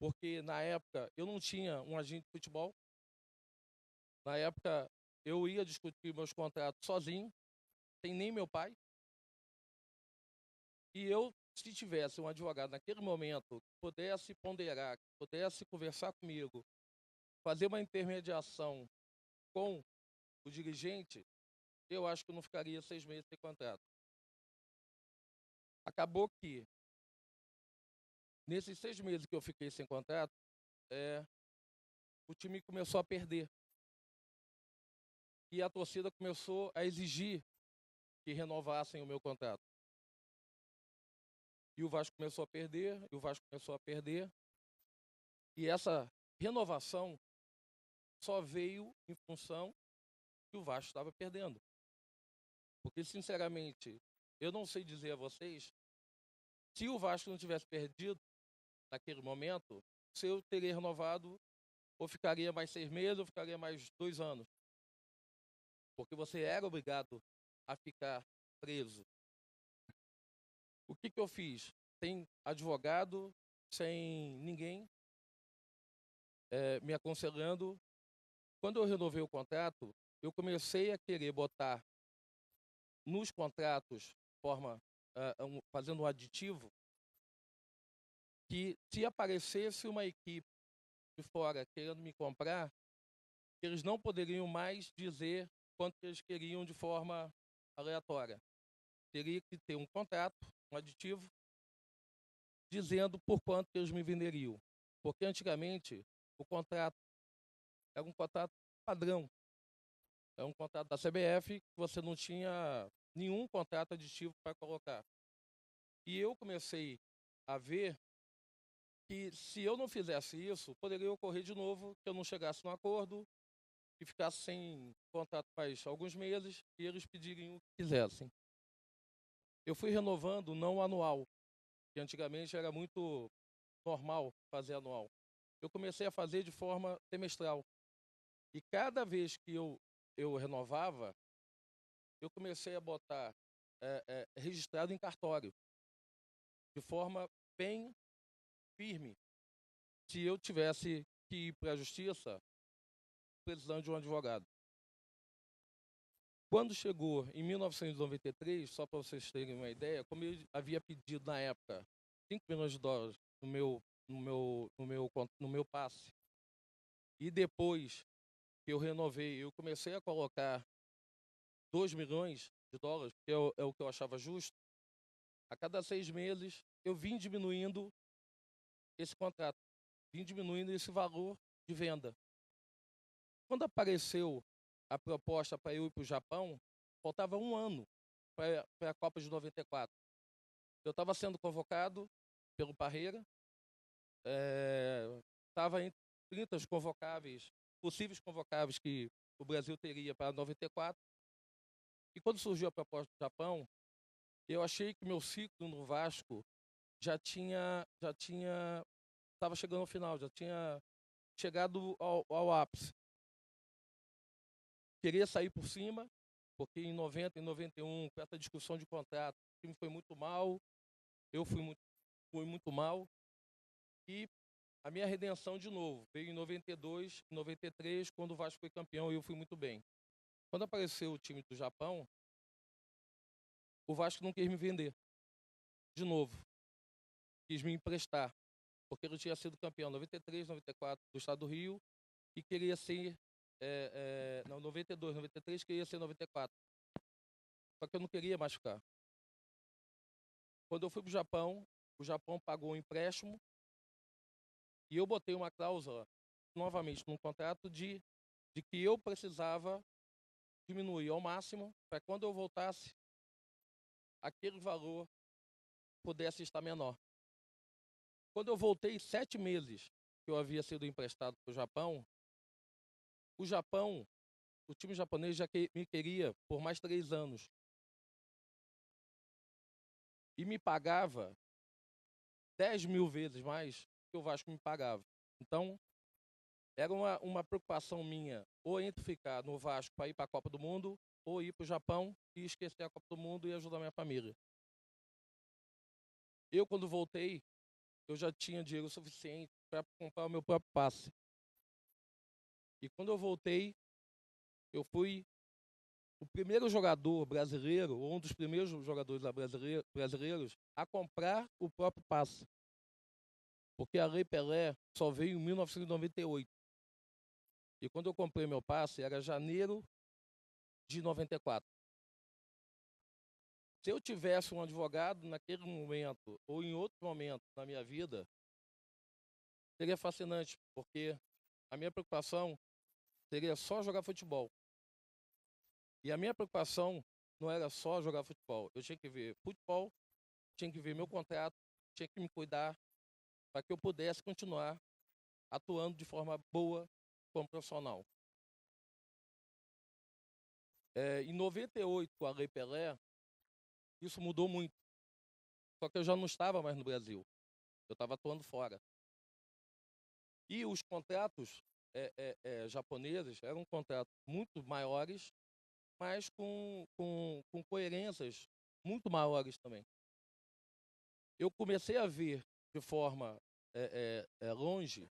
porque na época eu não tinha um agente de futebol. Na época eu ia discutir meus contratos sozinho, sem nem meu pai. E eu, se tivesse um advogado naquele momento que pudesse ponderar, que pudesse conversar comigo, fazer uma intermediação com o dirigente, eu acho que eu não ficaria 6 meses sem contrato. Acabou que, nesses 6 meses que eu fiquei sem contrato, o time começou a perder. E a torcida começou a exigir que renovassem o meu contrato. E o Vasco começou a perder, e o Vasco começou a perder. E essa renovação só veio em função que o Vasco estava perdendo. Porque, sinceramente, eu não sei dizer a vocês, se o Vasco não tivesse perdido naquele momento, se eu teria renovado, ou ficaria mais 6 meses, ou ficaria mais 2 anos. Porque você era obrigado a ficar preso. O que eu fiz? Sem advogado, sem ninguém me aconselhando. Quando eu renovei o contrato, eu comecei a querer botar nos contratos, fazendo um aditivo, que se aparecesse uma equipe de fora querendo me comprar, eles não poderiam mais dizer quanto eles queriam de forma aleatória. Teria que ter um contrato, um aditivo, dizendo por quanto eles me venderiam. Porque antigamente o contrato era um contrato padrão. É um contrato da CBF que você não tinha nenhum contrato aditivo para colocar. E eu comecei a ver que se eu não fizesse isso, poderia ocorrer de novo que eu não chegasse num acordo e ficasse sem contrato mais alguns meses e eles pedirem o que quisessem. Eu fui renovando não anual, que antigamente era muito normal fazer anual. Eu comecei a fazer de forma semestral. E cada vez que eu renovava, eu comecei a botar registrado em cartório, de forma bem firme. Se eu tivesse que ir para a justiça, precisando de um advogado. Quando chegou em 1993, só para vocês terem uma ideia, como eu havia pedido na época $5 milhões no meu passe, e depois que eu renovei, eu comecei a colocar $2 milhões, que é o que eu achava justo. A cada 6 meses, eu vim diminuindo esse contrato, vim diminuindo esse valor de venda. Quando apareceu a proposta para eu ir para o Japão, faltava um ano para a Copa de 94. Eu estava sendo convocado pelo Parreira, estava entre 30 convocáveis, possíveis convocáveis que o Brasil teria para 94. E quando surgiu a proposta do Japão, eu achei que meu ciclo no Vasco estava chegando ao final, já tinha chegado ao ápice. Queria sair por cima, porque em 90 e 91, com essa discussão de contrato, o time foi muito mal, eu fui muito mal, e a minha redenção de novo veio em 92, 93, quando o Vasco foi campeão e eu fui muito bem. Quando apareceu o time do Japão, o Vasco não quis me vender de novo, quis me emprestar, porque ele tinha sido campeão em 93, 94 do estado do Rio e queria ser, não, 92, 93 queria ser 94. Só que eu não queria mais ficar. Quando eu fui para o Japão pagou um empréstimo e eu botei uma cláusula, novamente, num contrato de que eu precisava diminuir ao máximo para quando eu voltasse, aquele valor pudesse estar menor. Quando eu voltei 7 meses que eu havia sido emprestado para o Japão, o time japonês já me queria por mais 3 anos. E me pagava 10 mil vezes mais que o Vasco me pagava. Então, era uma preocupação minha, ou entre ficar no Vasco para ir para a Copa do Mundo, ou ir para o Japão e esquecer a Copa do Mundo e ajudar minha família. Eu, quando voltei, eu já tinha dinheiro suficiente para comprar o meu próprio passe. E quando eu voltei, eu fui o primeiro jogador brasileiro, ou um dos primeiros jogadores brasileiros, a comprar o próprio passe. Porque a Lei Pelé só veio em 1998. E quando eu comprei meu passe, era janeiro de 94. Se eu tivesse um advogado naquele momento, ou em outro momento na minha vida, seria fascinante, porque a minha preocupação seria só jogar futebol. E a minha preocupação não era só jogar futebol. Eu tinha que ver futebol, tinha que ver meu contrato, tinha que me cuidar para que eu pudesse continuar atuando de forma boa como profissional. Em 98, com a Lei Pelé, isso mudou muito. Só que eu já não estava mais no Brasil. Eu estava atuando fora. E os contratos japoneses eram contratos muito maiores, mas com coerências muito maiores também. Eu comecei a ver de forma longe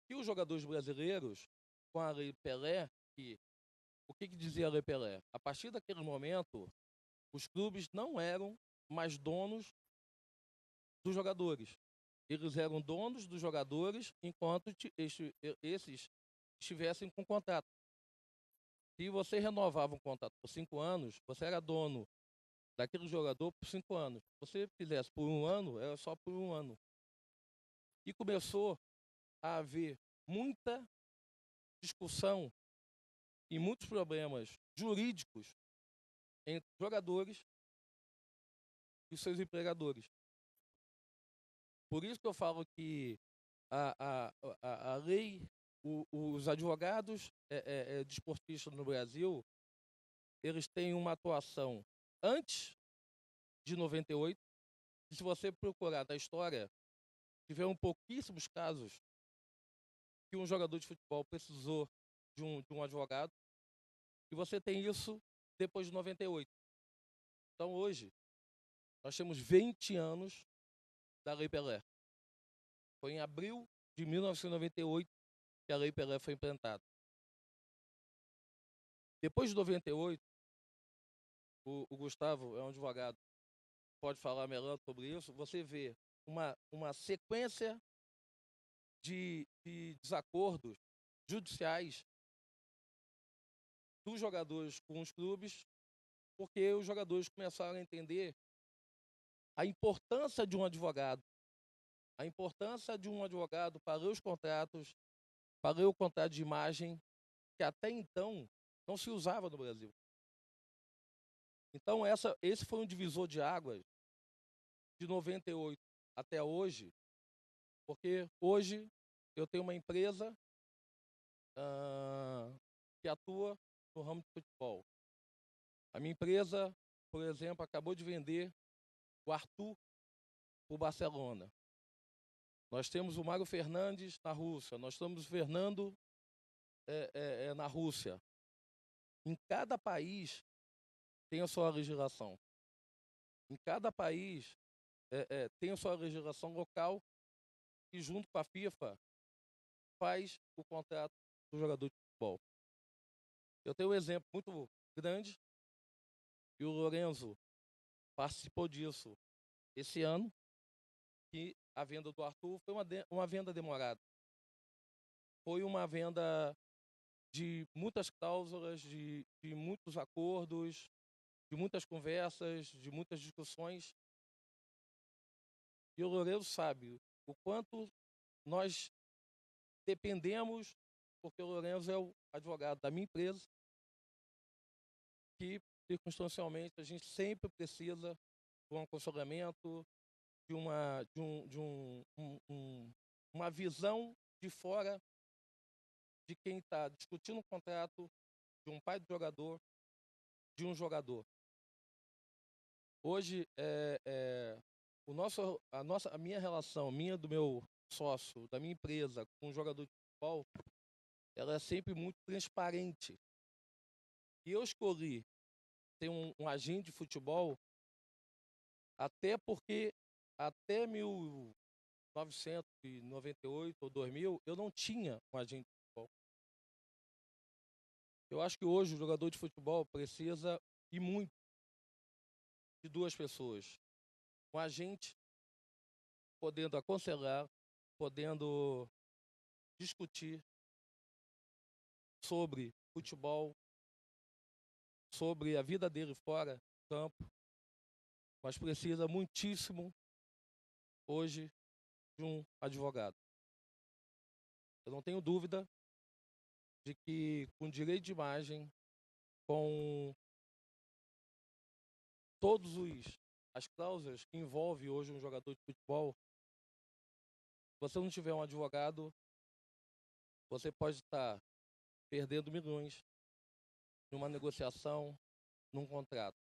que os jogadores brasileiros, com a Lei Pelé, o que dizia a Lei Pelé? A partir daquele momento, os clubes não eram mais donos dos jogadores. Eles eram donos dos jogadores enquanto esses estivessem com contrato. Se você renovava um contrato por 5 anos, você era dono daquele jogador por 5 anos. Se você fizesse por 1 ano, era só por 1 ano. E começou a haver muita discussão e muitos problemas jurídicos entre jogadores e seus empregadores. Por isso que eu falo que a lei, os advogados desportistas no Brasil, eles têm uma atuação antes de 98. E se você procurar da história, tiveram pouquíssimos casos que um jogador de futebol precisou de um advogado. E você tem isso depois de 98. Então, hoje, nós temos 20 anos da Lei Pelé. Foi em abril de 1998 que a Lei Pelé foi implementada. Depois de 98, o Gustavo é um advogado, pode falar melhor sobre isso, você vê uma sequência de desacordos judiciais dos jogadores com os clubes, porque os jogadores começaram a entender a importância de um advogado, a importância de um advogado para ler os contratos, para ler o contrato de imagem, que até então não se usava no Brasil. Então, esse foi um divisor de águas de 98 até hoje, porque hoje eu tenho uma empresa que atua no ramo de futebol. A minha empresa, por exemplo, acabou de vender o Arthur para o Barcelona. Nós temos o Mário Fernandes na Rússia, nós temos o Fernando na Rússia. Em cada país tem a sua legislação. Em cada país tem a sua legislação local que, junto com a FIFA, faz o contrato do jogador de futebol. Eu tenho um exemplo muito grande, e o Lorenzo participou disso esse ano, que a venda do Arthur foi uma venda demorada. Foi uma venda de muitas cláusulas, de muitos acordos, de muitas conversas, de muitas discussões. E o Lorenzo sabe o quanto nós dependemos, porque o Lorenzo é o advogado da minha empresa, que circunstancialmente a gente sempre precisa de um aconselhamento, uma visão de fora de quem está discutindo um contrato, de um pai do jogador, de um jogador. Hoje, a minha relação, do meu sócio, da minha empresa com o jogador de futebol, ela é sempre muito transparente. E eu escolhi ter um agente de futebol até porque até 1998 ou 2000 eu não tinha um agente de futebol. Eu acho que hoje o jogador de futebol precisa e muito de duas pessoas. Um agente podendo aconselhar, podendo discutir sobre futebol, sobre a vida dele fora do campo, mas precisa muitíssimo hoje de um advogado. Eu não tenho dúvida de que com direito de imagem, com todos as cláusulas que envolvem hoje um jogador de futebol, se você não tiver um advogado, você pode estar perdendo milhões numa negociação, num contrato.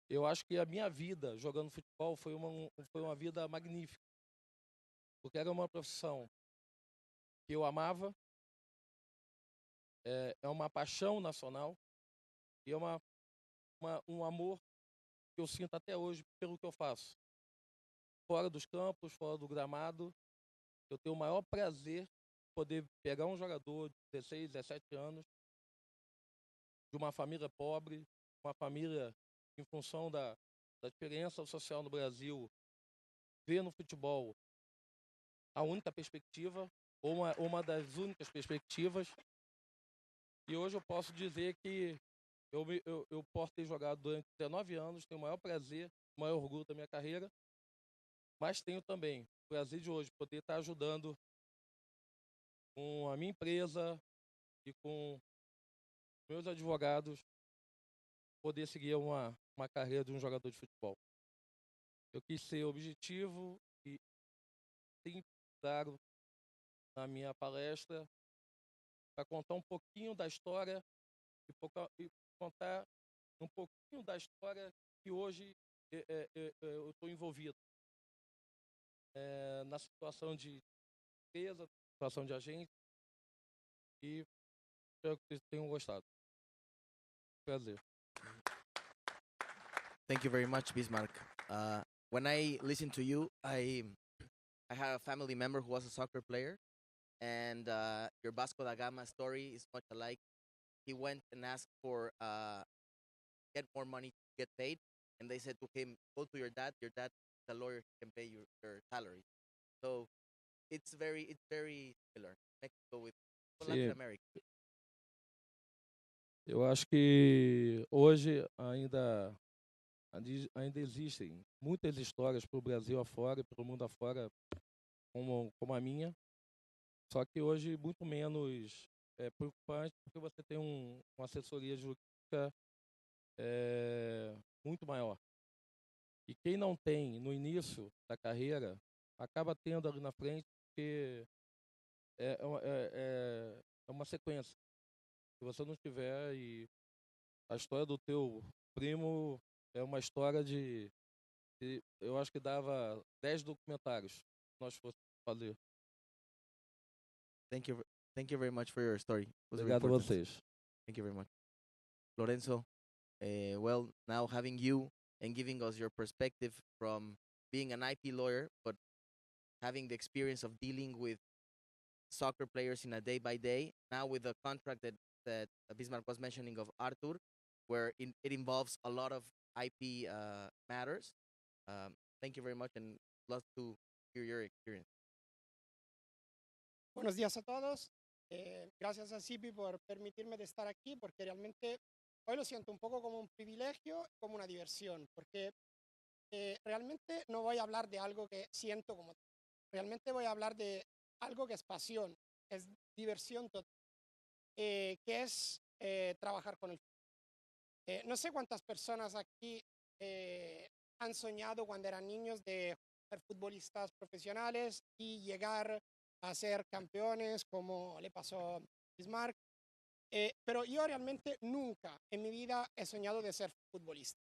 Eu acho que a minha vida jogando futebol foi uma vida magnífica, porque era uma profissão que eu amava, é uma paixão nacional e é um amor que eu sinto até hoje pelo que eu faço. Fora dos campos, fora do gramado, eu tenho o maior prazer de poder pegar um jogador de 16, 17 anos, de uma família pobre, uma família em função da diferença social no Brasil, ver no futebol a única perspectiva, ou uma das únicas perspectivas. E hoje eu posso dizer que eu posso ter jogado durante 19 anos, tenho o maior prazer, o maior orgulho da minha carreira, mas tenho também o prazer de hoje poder estar ajudando com a minha empresa e com meus advogados poder seguir uma carreira de um jogador de futebol. Eu quis ser objetivo e simples, claro, na minha palestra, para contar um pouquinho da história e contar um pouquinho da história que hoje eu estou envolvido na situação de empresa, situação de agente, e espero que vocês tenham gostado. Prazer. Thank you very much, Bismarck. When I listen to you, I had a family member who was a soccer player, and your Vasco da Gama story is much alike. He went and asked for get more money to get paid, and they said to him, "Go to your dad. Your dad, the lawyer, can pay your salary." So it's very similar. Mexico with Latin Sim, America. eu acho que hoje ainda existem muitas histórias para o Brasil afora e para o mundo afora, como a minha, só que hoje muito menos preocupante, porque você tem uma assessoria jurídica muito maior. E quem não tem no início da carreira, acaba tendo ali na frente, porque é uma sequência. Se você não tiver, e a história do teu primo é uma história eu acho que dava 10 documentários, se nós fosse fazer. Thank you, thank you very much for your story. It was very Obrigado a important. vocês. Thank you very much, Lorenzo. Well, now having you and giving us your perspective from being an IP lawyer, but having the experience of dealing with soccer players in a day by day. Now with the contract that Bismarck was mentioning of Arthur, where it involves a lot of IP matters. Thank you very much, and love to hear your experience. Buenos días a todos. Gracias a Zipi por permitirme de estar aquí, porque realmente hoy lo siento un poco como un privilegio, como una diversión, porque realmente no voy a hablar de algo que siento como... Realmente voy a hablar de algo que es pasión, es diversión total, que es trabajar con el fútbol. No sé cuántas personas aquí han soñado cuando eran niños de ser futbolistas profesionales y llegar a ser campeones, como le pasó a Bismarck. Pero yo realmente nunca en mi vida he soñado de ser futbolista.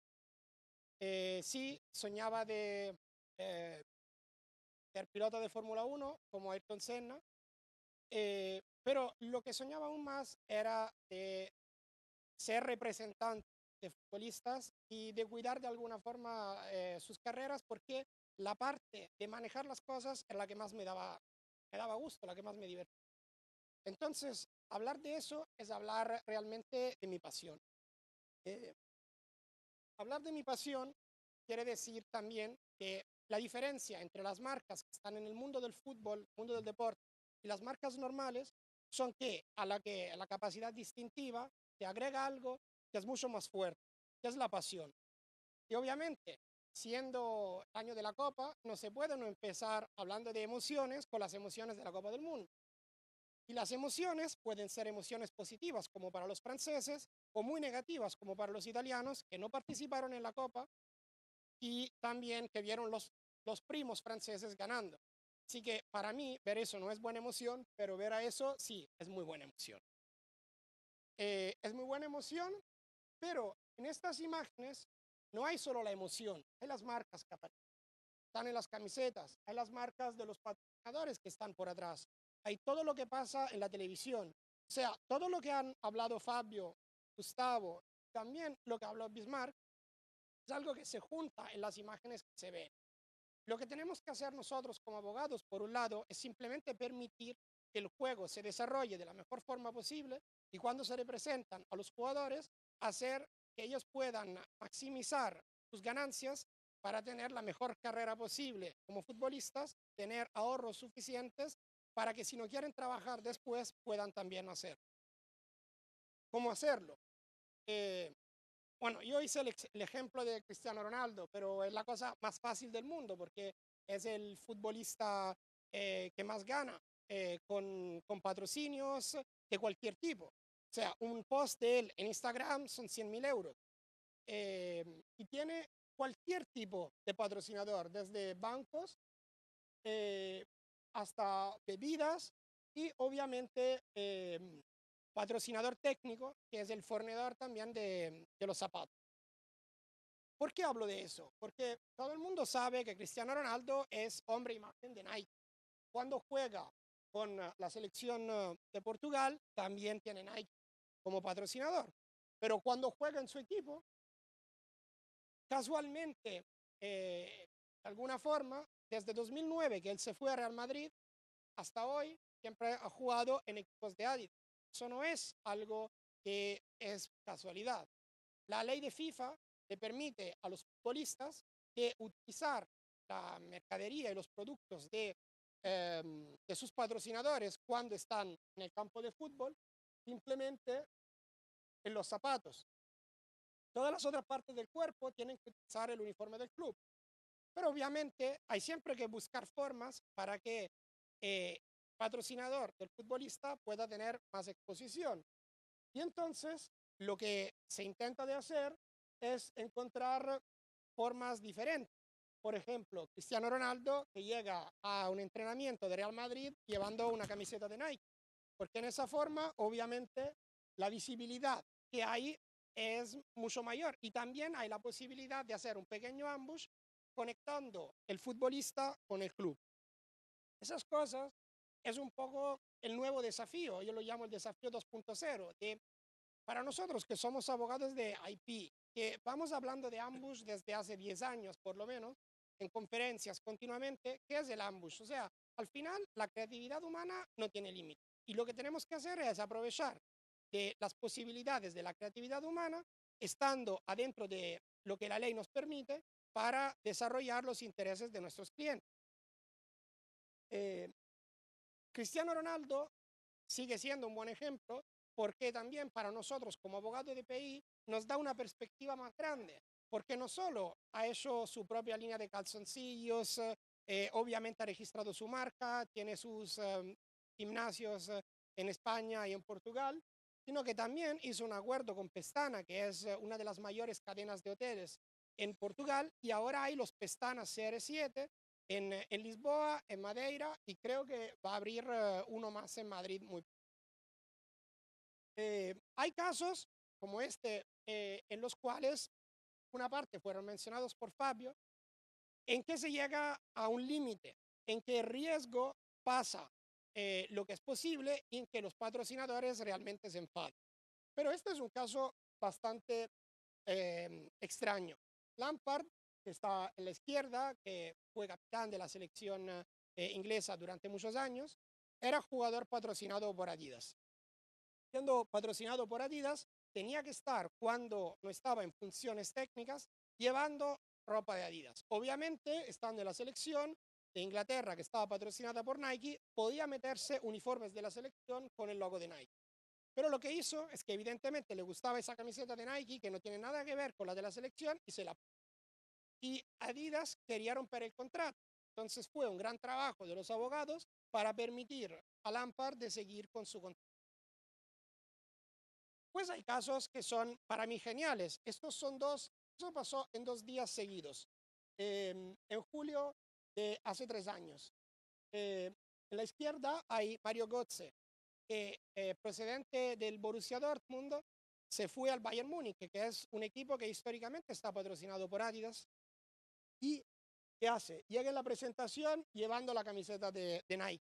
Sí, soñaba de ser piloto de Fórmula 1, como Ayrton Senna, pero lo que soñaba aún más era de ser representante de futbolistas y de cuidar de alguna forma sus carreras, porque la parte de manejar las cosas es la que más me daba gusto, la que más me divertía. Entonces, hablar de eso es hablar realmente de mi pasión. Hablar de mi pasión quiere decir también que la diferencia entre las marcas que están en el mundo del fútbol, mundo del deporte, y las marcas normales son que a la capacidad distintiva te agrega algo que es mucho más fuerte, que es la pasión. Y obviamente, siendo el año de la Copa, no se puede no empezar hablando de emociones con las emociones de la Copa del Mundo. Y las emociones pueden ser emociones positivas, como para los franceses, o muy negativas, como para los italianos, que no participaron en la Copa y también que vieron los primos franceses ganando. Así que para mí, ver eso no es buena emoción, pero ver a eso sí es muy buena emoción. Es muy buena emoción, pero en estas imágenes no hay solo la emoción, hay las marcas que aparecen. Están en las camisetas, hay las marcas de los patrocinadores que están por atrás, hay todo lo que pasa en la televisión. O sea, todo lo que han hablado Fabio, Gustavo, también lo que habló Bismarck, es algo que se junta en las imágenes que se ven. Lo que tenemos que hacer nosotros como abogados, por un lado, es simplemente permitir que el juego se desarrolle de la mejor forma posible y cuando se representan a los jugadores, hacer que ellos puedan maximizar sus ganancias para tener la mejor carrera posible como futbolistas, tener ahorros suficientes para que si no quieren trabajar después puedan también hacerlo. ¿Cómo hacerlo? Bueno, yo hice el ejemplo de Cristiano Ronaldo, pero es la cosa más fácil del mundo porque es el futbolista que más gana con patrocinios de cualquier tipo. O sea, un post de él en Instagram son 100.000 euros. Y tiene cualquier tipo de patrocinador, desde bancos hasta bebidas y obviamente patrocinador técnico, que es el fornedor también de los zapatos. ¿Por qué hablo de eso? Porque todo el mundo sabe que Cristiano Ronaldo es hombre imagen de Nike. Cuando juega con la selección de Portugal, también tiene Nike como patrocinador. Pero cuando juega en su equipo, casualmente, de alguna forma, desde 2009 que él se fue a Real Madrid, hasta hoy, siempre ha jugado en equipos de Adidas. Eso no es algo que es casualidad. La ley de FIFA le permite a los futbolistas de utilizar la mercadería y los productos de sus patrocinadores cuando están en el campo de fútbol, simplemente en los zapatos. Todas las otras partes del cuerpo tienen que utilizar el uniforme del club. Pero obviamente hay siempre que buscar formas para que patrocinador del futbolista pueda tener más exposición. Y entonces lo que se intenta de hacer es encontrar formas diferentes. Por ejemplo, Cristiano Ronaldo que llega a un entrenamiento de Real Madrid llevando una camiseta de Nike. Porque en esa forma, obviamente, la visibilidad que hay es mucho mayor. Y también hay la posibilidad de hacer un pequeño ambush conectando el futbolista con el club. Esas cosas es un poco el nuevo desafío, yo lo llamo el desafío 2.0, para nosotros que somos abogados de IP, que vamos hablando de ambush desde hace 10 años por lo menos, en conferencias continuamente, ¿qué es el ambush? O sea, al final la creatividad humana no tiene límite. Y lo que tenemos que hacer es aprovechar de las posibilidades de la creatividad humana, estando adentro de lo que la ley nos permite para desarrollar los intereses de nuestros clientes. Cristiano Ronaldo sigue siendo un buen ejemplo porque también para nosotros como abogado de PI nos da una perspectiva más grande, porque no solo ha hecho su propia línea de calzoncillos, obviamente ha registrado su marca, tiene sus gimnasios en España y en Portugal, sino que también hizo un acuerdo con Pestana, que es una de las mayores cadenas de hoteles en Portugal, y ahora hay los Pestanas CR7 en Lisboa, en Madeira, y creo que va a abrir uno más en Madrid muy pronto. Hay casos como este en los cuales una parte fueron mencionados por Fabio, en que se llega a un límite, en que el riesgo pasa lo que es posible y en que los patrocinadores realmente se enfadan. Pero este es un caso bastante extraño. Lampard, que está en la izquierda, que fue capitán de la selección inglesa durante muchos años, era jugador patrocinado por Adidas. Siendo patrocinado por Adidas, tenía que estar, cuando no estaba en funciones técnicas, llevando ropa de Adidas. Obviamente, estando en la selección de Inglaterra, que estaba patrocinada por Nike, podía meterse uniformes de la selección con el logo de Nike. Pero lo que hizo es que evidentemente le gustaba esa camiseta de Nike, que no tiene nada que ver con la de la selección, y se la puso. Y Adidas quería romper el contrato. Entonces fue un gran trabajo de los abogados para permitir a Lampard de seguir con su contrato. Pues hay casos que son para mí geniales. Eso pasó en 2 días seguidos, en julio de hace 3 años. En la izquierda hay Mario Götze, que procedente del Borussia Dortmund se fue al Bayern Múnich, que es un equipo que históricamente está patrocinado por Adidas. ¿Y qué hace? Llega en la presentación llevando la camiseta de Nike.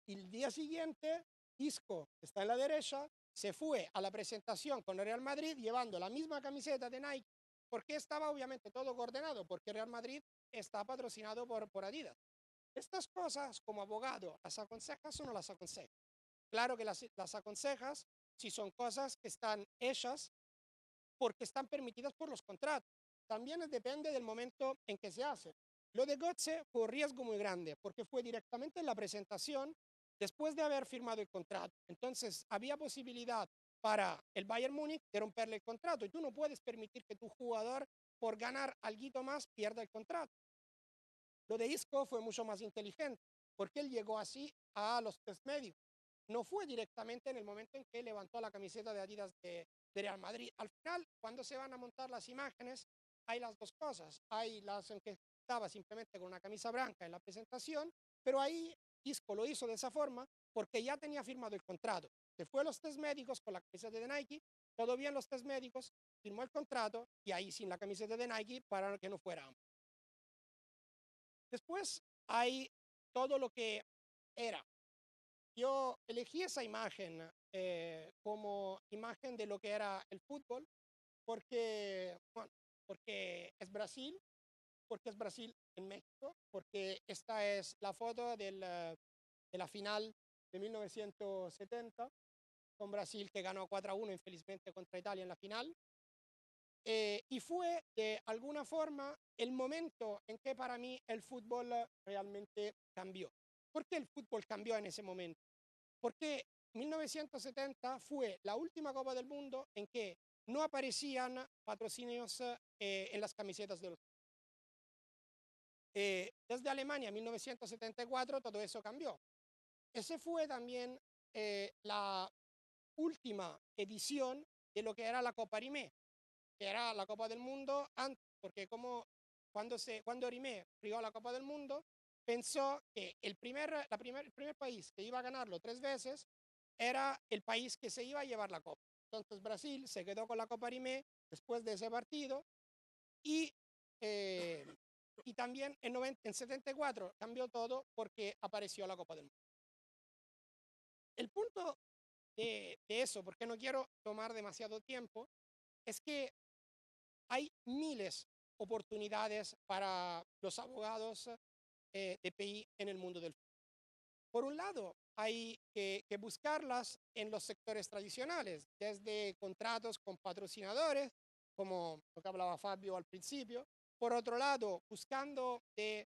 Y el día siguiente, Isco, que está en la derecha, se fue a la presentación con el Real Madrid llevando la misma camiseta de Nike, porque estaba obviamente todo coordinado, porque Real Madrid está patrocinado por Adidas. Estas cosas, como abogado, ¿las aconsejas o no las aconsejas? Claro que las aconsejas si son cosas que están hechas porque están permitidas por los contratos. También depende del momento en que se hace. Lo de Götze fue un riesgo muy grande porque fue directamente en la presentación después de haber firmado el contrato. Entonces había posibilidad para el Bayern Múnich de romperle el contrato y tú no puedes permitir que tu jugador por ganar algo más pierda el contrato. Lo de Isco fue mucho más inteligente porque él llegó así a los test médicos. No fue directamente en el momento en que levantó la camiseta de Adidas de Real Madrid. Al final, cuando se van a montar las imágenes, hay las dos cosas. Hay las en que estaba simplemente con una camisa blanca en la presentación, pero ahí Isco lo hizo de esa forma porque ya tenía firmado el contrato. Se fue a los test médicos con la camiseta de Nike, todo bien los test médicos, firmó el contrato y ahí sin la camiseta de Nike para que no fuera. Después hay todo lo que era. Yo elegí esa imagen como imagen de lo que era el fútbol porque, bueno, porque es Brasil, en México, porque esta es la foto de la final de 1970 con Brasil que ganó 4-1 infelizmente contra Italia en la final. Y fue de alguna forma el momento en que para mí el fútbol realmente cambió. ¿Por qué el fútbol cambió en ese momento? Porque 1970 fue la última Copa del Mundo en que no aparecían patrocinios en las camisetas de los. Desde Alemania 1974 todo eso cambió. Ese fue también la última edición de lo que era la Copa Rimé, que era la Copa del Mundo antes, porque cuando Rimé crió la Copa del Mundo, pensó que el primer país que iba a ganarlo 3 veces era el país que se iba a llevar la Copa. Entonces Brasil se quedó con la Copa Rimé después de ese partido y, y también en 74 cambió todo porque apareció la Copa del Mundo. El punto de eso, porque no quiero tomar demasiado tiempo, es que hay miles oportunidades para los abogados de PI en el mundo del fútbol. Por un lado, hay que buscarlas en los sectores tradicionales, desde contratos con patrocinadores, como lo que hablaba Fabio al principio. Por otro lado, buscando de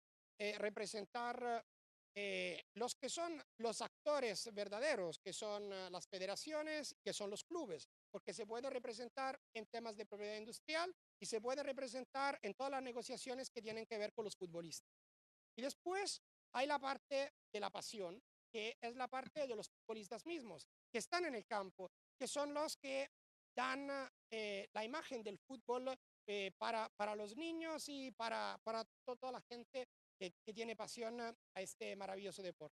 representar los que son los actores verdaderos, que son las federaciones, que son los clubes, porque se puede representar en temas de propiedad industrial y se puede representar en todas las negociaciones que tienen que ver con los futbolistas. Y después hay la parte de la pasión, que es la parte de los futbolistas mismos, que están en el campo, que son los que dan la imagen del fútbol para los niños y para toda la gente que tiene pasión a este maravilloso deporte.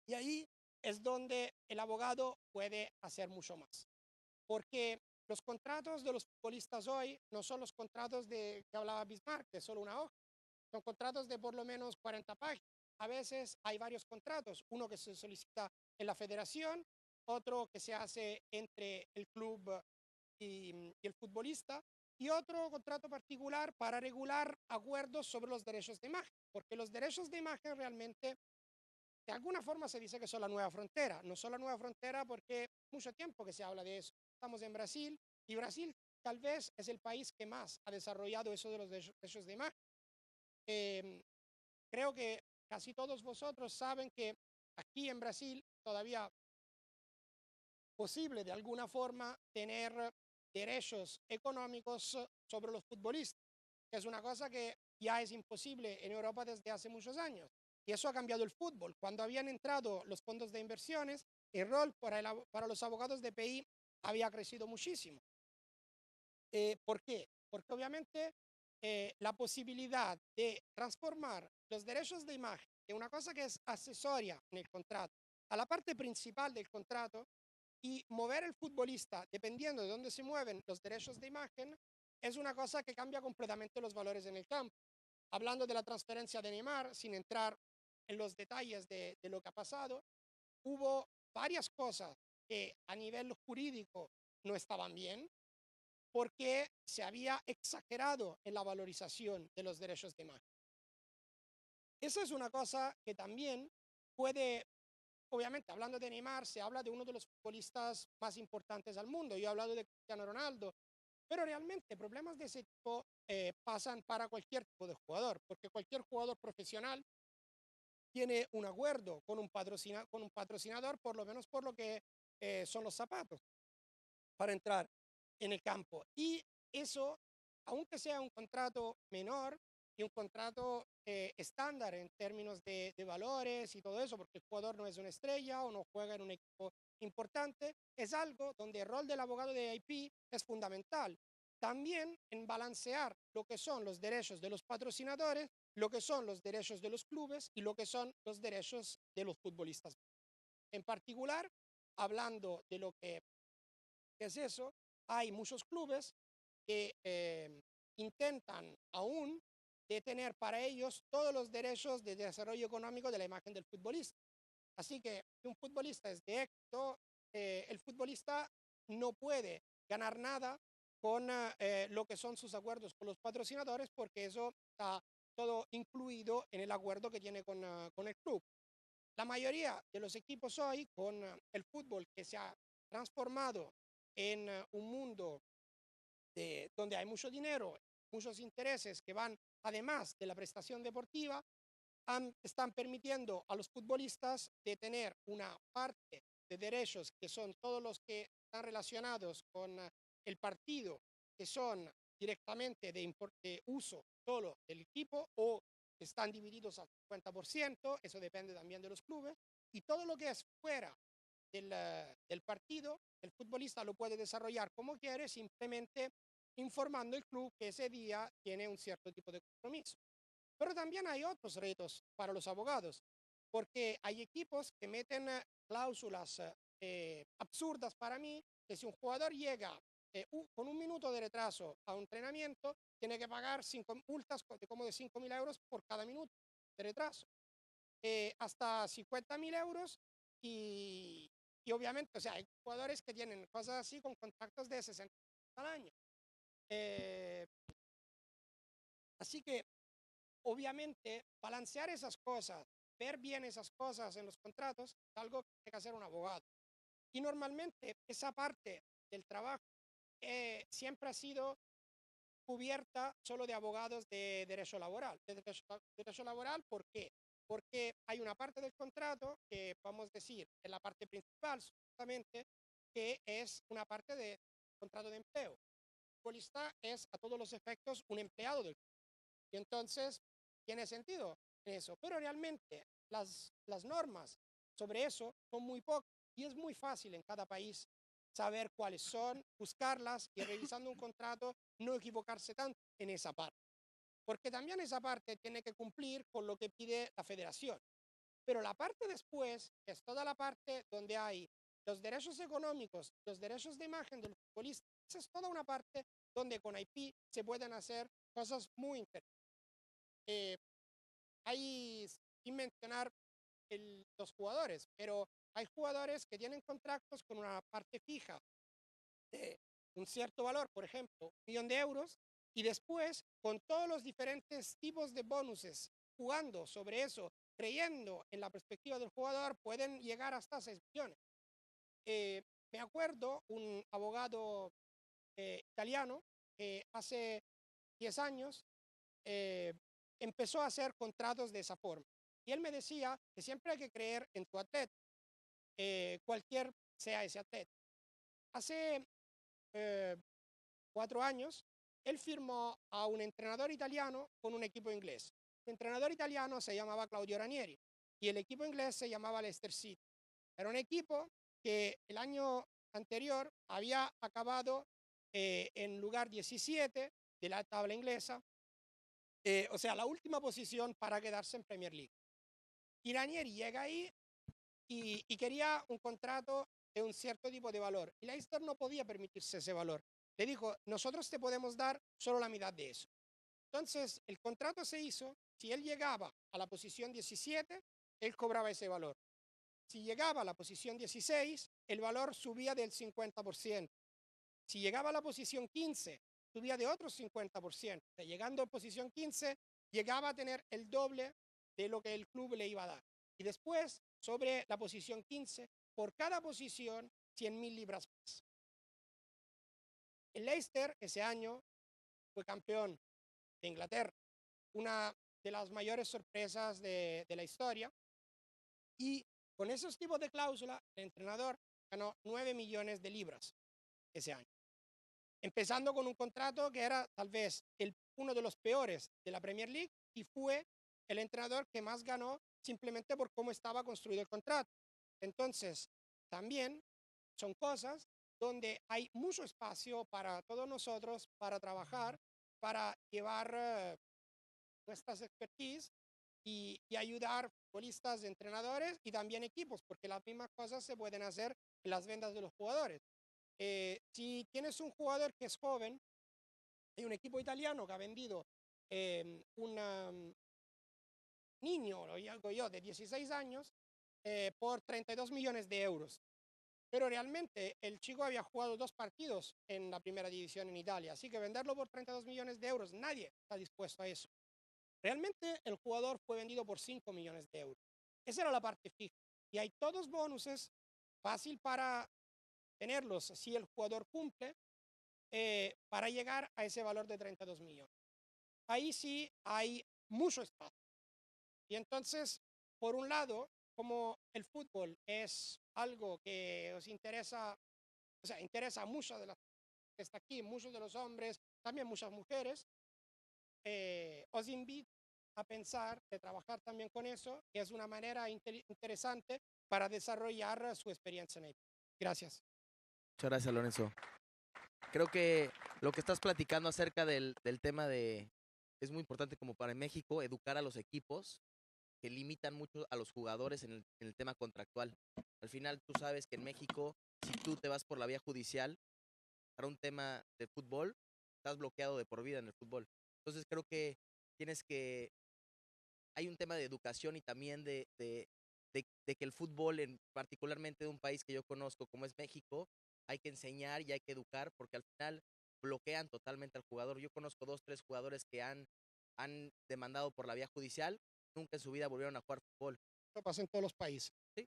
Y ahí es donde el abogado puede hacer mucho más, porque los contratos de los futbolistas hoy no son los contratos de que hablaba Bismarck, de solo una hoja. Son contratos de por lo menos 40 páginas. A veces hay varios contratos, uno que se solicita en la federación, otro que se hace entre el club y el futbolista, y otro contrato particular para regular acuerdos sobre los derechos de imagen, porque los derechos de imagen realmente, de alguna forma se dice que son la nueva frontera. No son la nueva frontera porque mucho tiempo que se habla de eso. Estamos en Brasil y Brasil tal vez es el país que más ha desarrollado eso de los derechos de imagen. Creo que casi todos vosotros saben que aquí en Brasil todavía posible de alguna forma tener derechos económicos sobre los futbolistas, que es una cosa que ya es imposible en Europa desde hace muchos años. Y eso ha cambiado el fútbol. Cuando habían entrado los fondos de inversiones, el rol para los abogados de PI había crecido muchísimo. ¿Por qué? Porque obviamente la posibilidad de transformar los derechos de imagen de una cosa que es accesoria en el contrato a la parte principal del contrato y mover el futbolista dependiendo de dónde se mueven los derechos de imagen es una cosa que cambia completamente los valores en el campo. Hablando de la transferencia de Neymar, sin entrar en los detalles de lo que ha pasado, hubo varias cosas que a nivel jurídico no estaban bien, porque se había exagerado en la valorización de los derechos de imagen. Esa es una cosa que también puede, obviamente, hablando de Neymar, se habla de uno de los futbolistas más importantes del mundo. Yo he hablado de Cristiano Ronaldo, pero realmente problemas de ese tipo pasan para cualquier tipo de jugador, porque cualquier jugador profesional tiene un acuerdo con un patrocinador, por lo menos por lo que son los zapatos, para entrar en el campo. Y eso, aunque sea un contrato menor y un contrato estándar en términos de valores y todo eso, porque el jugador no es una estrella o no juega en un equipo importante, es algo donde el rol del abogado de IP es fundamental. También en balancear lo que son los derechos de los patrocinadores, lo que son los derechos de los clubes y lo que son los derechos de los futbolistas. En particular, hablando de lo que es eso, hay muchos clubes que intentan aún de tener para ellos todos los derechos de desarrollo económico de la imagen del futbolista. Así que si un futbolista es de éxito, el futbolista no puede ganar nada con lo que son sus acuerdos con los patrocinadores, porque eso está todo incluido en el acuerdo que tiene con el club. La mayoría de los equipos hoy, con el fútbol que se ha transformado en un mundo donde hay mucho dinero, muchos intereses que van además de la prestación deportiva, están permitiendo a los futbolistas de tener una parte de derechos que son todos los que están relacionados con el partido, que son directamente de uso solo del equipo o están divididos al 50%, eso depende también de los clubes, y todo lo que es fuera del partido, el futbolista lo puede desarrollar como quiere, simplemente informando al club que ese día tiene un cierto tipo de compromiso. Pero también hay otros retos para los abogados, porque hay equipos que meten cláusulas absurdas para mí, que si un jugador llega con un minuto de retraso a un entrenamiento, tiene que pagar multas de como de 5.000 euros por cada minuto de retraso, hasta 50.000 euros y obviamente, o sea, hay jugadores que tienen cosas así con contratos de 60 al año. Así que, obviamente, balancear esas cosas, ver bien esas cosas en los contratos, es algo que tiene que hacer un abogado. Y normalmente esa parte del trabajo siempre ha sido cubierta solo de abogados de derecho laboral. Derecho laboral, ¿por qué? Porque hay una parte del contrato que, vamos a decir, es la parte principal, justamente, que es una parte de contrato de empleo. El futbolista es, a todos los efectos, un empleado del club. Y entonces, tiene sentido eso. Pero realmente, las normas sobre eso son muy pocas. Y es muy fácil en cada país saber cuáles son, buscarlas y revisando un contrato no equivocarse tanto en esa parte. Porque también esa parte tiene que cumplir con lo que pide la federación. Pero la parte después es toda la parte donde hay los derechos económicos, los derechos de imagen del futbolista. Esa es toda una parte donde con IP se pueden hacer cosas muy interesantes. Hay, sin mencionar los jugadores, pero hay jugadores que tienen contratos con una parte fija de un cierto valor, por ejemplo, 1 millón de euros, y después, con todos los diferentes tipos de bonuses, jugando sobre eso, creyendo en la perspectiva del jugador, pueden llegar hasta 6 millones. Me acuerdo un abogado italiano que hace 10 años empezó a hacer contratos de esa forma. Y él me decía que siempre hay que creer en tu atleta, cualquier sea ese atleta. Hace 4 años, él firmó a un entrenador italiano con un equipo inglés. El entrenador italiano se llamaba Claudio Ranieri y el equipo inglés se llamaba Leicester City. Era un equipo que el año anterior había acabado en lugar 17 de la tabla inglesa, o sea, la última posición para quedarse en Premier League. Y Ranieri llega ahí y quería un contrato de un cierto tipo de valor. Y Leicester no podía permitirse ese valor. Le dijo, nosotros te podemos dar solo la mitad de eso. Entonces, el contrato se hizo, si él llegaba a la posición 17, él cobraba ese valor. Si llegaba a la posición 16, el valor subía del 50%. Si llegaba a la posición 15, subía de otro 50%. Llegando a posición 15, llegaba a tener el doble de lo que el club le iba a dar. Y después, sobre la posición 15, por cada posición, 100.000 libras más. El Leicester ese año fue campeón de Inglaterra, una de las mayores sorpresas de la historia. Y con esos tipos de cláusula, el entrenador ganó 9 millones de libras ese año. Empezando con un contrato que era tal vez uno de los peores de la Premier League y fue el entrenador que más ganó simplemente por cómo estaba construido el contrato. Entonces, también son cosas donde hay mucho espacio para todos nosotros, para trabajar, para llevar nuestras expertise y ayudar futbolistas, entrenadores y también equipos, porque las mismas cosas se pueden hacer en las ventas de los jugadores. Si tienes un jugador que es joven, hay un equipo italiano que ha vendido un niño, lo digo yo, de 16 años por 32 millones de euros. Pero realmente el chico había jugado 2 partidos en la primera división en Italia, así que venderlo por 32 millones de euros, nadie está dispuesto a eso. Realmente el jugador fue vendido por 5 millones de euros. Esa era la parte fija. Y hay todos bonuses, fácil para tenerlos si el jugador cumple, para llegar a ese valor de 32 millones. Ahí sí hay mucho espacio. Y entonces, por un lado, como el fútbol es algo que os interesa, o sea, interesa a muchos de los que está aquí, muchos de los hombres, también muchas mujeres, os invito a pensar de trabajar también con eso, que es una manera interesante para desarrollar su experiencia en ello. Gracias. Muchas gracias, Lorenzo. Creo que lo que estás platicando acerca del tema es muy importante como para México, educar a los equipos que limitan mucho a los jugadores en el tema contractual. Al final tú sabes que en México, si tú te vas por la vía judicial para un tema de fútbol, estás bloqueado de por vida en el fútbol. Entonces creo que hay un tema de educación y también de que el fútbol, particularmente de un país que yo conozco como es México, hay que enseñar y hay que educar porque al final bloquean totalmente al jugador. Yo conozco 2, 3 jugadores que han han demandado por la vía judicial, nunca en su vida volvieron a jugar fútbol. Eso pasa en todos los países. Sí.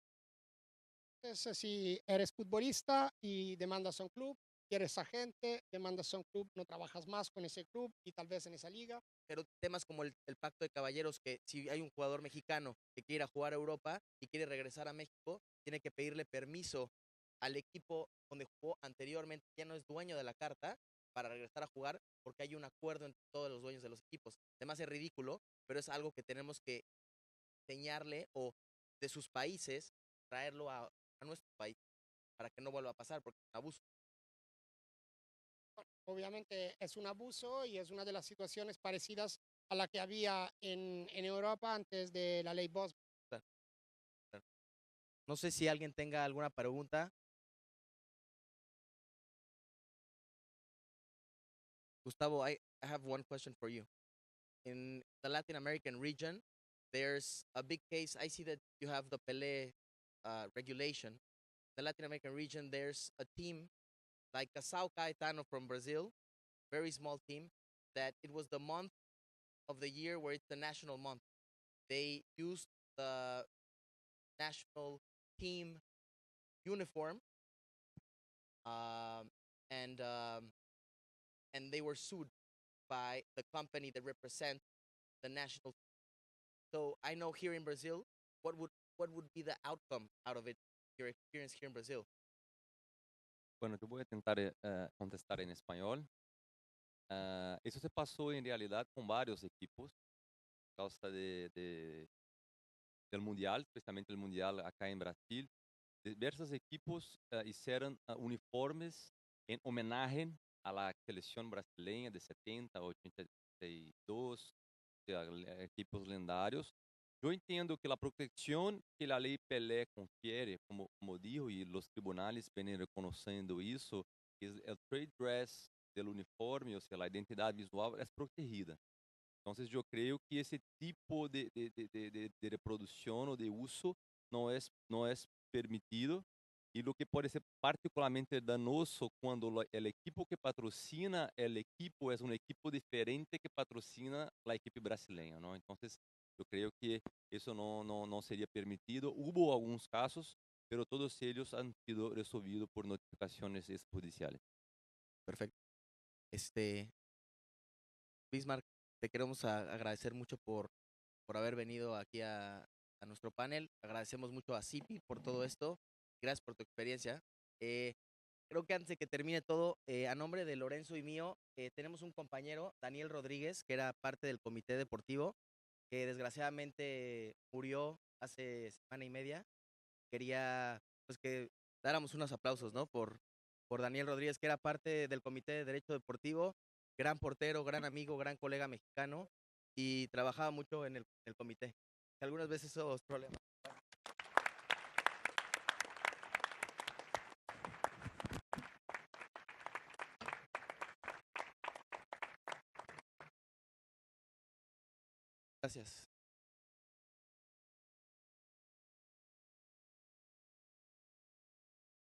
Entonces, si eres futbolista y demandas a un club, y eres agente, demandas a un club, no trabajas más con ese club y tal vez en esa liga. Pero temas como el pacto de caballeros, que si hay un jugador mexicano que quiere ir a jugar a Europa y quiere regresar a México, tiene que pedirle permiso al equipo donde jugó anteriormente, ya no es dueño de la carta, para regresar a jugar, porque hay un acuerdo entre todos los dueños de los equipos. Además es ridículo, pero es algo que tenemos que enseñarle o de sus países traerlo a nuestro país para que no vuelva a pasar, porque es un abuso. Bueno, obviamente es un abuso y es una de las situaciones parecidas a la que había en Europa antes de la ley Bosman. Claro, claro. No sé si alguien tenga alguna pregunta. Gustavo, I have one question for you. In the Latin American region, there's a big case. I see that you have the Pelé regulation. The Latin American region, there's a team like a Sao Caetano from Brazil, very small team, that it was the month of the year where it's the national month. They used the national team uniform, um, and um, and they were sued by the company that represents the national. So I know here in Brazil, what would be the outcome out of it? Your experience here in Brazil. Bueno, yo voy a intentar contestar en español. Eso se pasó en realidad con varios equipos, a causa del Mundial, especialmente el Mundial acá en Brasil. Diversos equipos hicieron uniformes en homenaje a la selección brasileña de 70, 82, o sea, equipos lendários. Yo entiendo que la protección que la ley Pelé confiere, como dijo, y los tribunales vienen reconociendo eso, es el trade dress del uniforme, o sea, la identidad visual es protegida. Entonces yo creo que ese tipo de reproducción o de uso no es permitido, y lo que puede ser particularmente danoso cuando el equipo que patrocina el equipo es un equipo diferente que patrocina la equipe brasileña, ¿no? Entonces yo creo que eso no sería permitido. Hubo algunos casos, pero todos ellos han sido resolvidos por notificaciones judiciales. Perfecto. Este, Bismarck, te queremos agradecer mucho por haber venido aquí a nuestro panel. Agradecemos mucho a Zipi por todo esto. Gracias por tu experiencia. Eh, Creo que antes de que termine todo, a nombre de Lorenzo y mío, tenemos un compañero, Daniel Rodríguez, que era parte del comité deportivo, que desgraciadamente murió hace semana y media. Quería pues que dáramos unos aplausos, ¿no? Por Daniel Rodríguez, que era parte del comité de Derecho Deportivo, gran portero, gran amigo, gran colega mexicano, y trabajaba mucho en el comité. Algunas veces esos problemas. Gracias.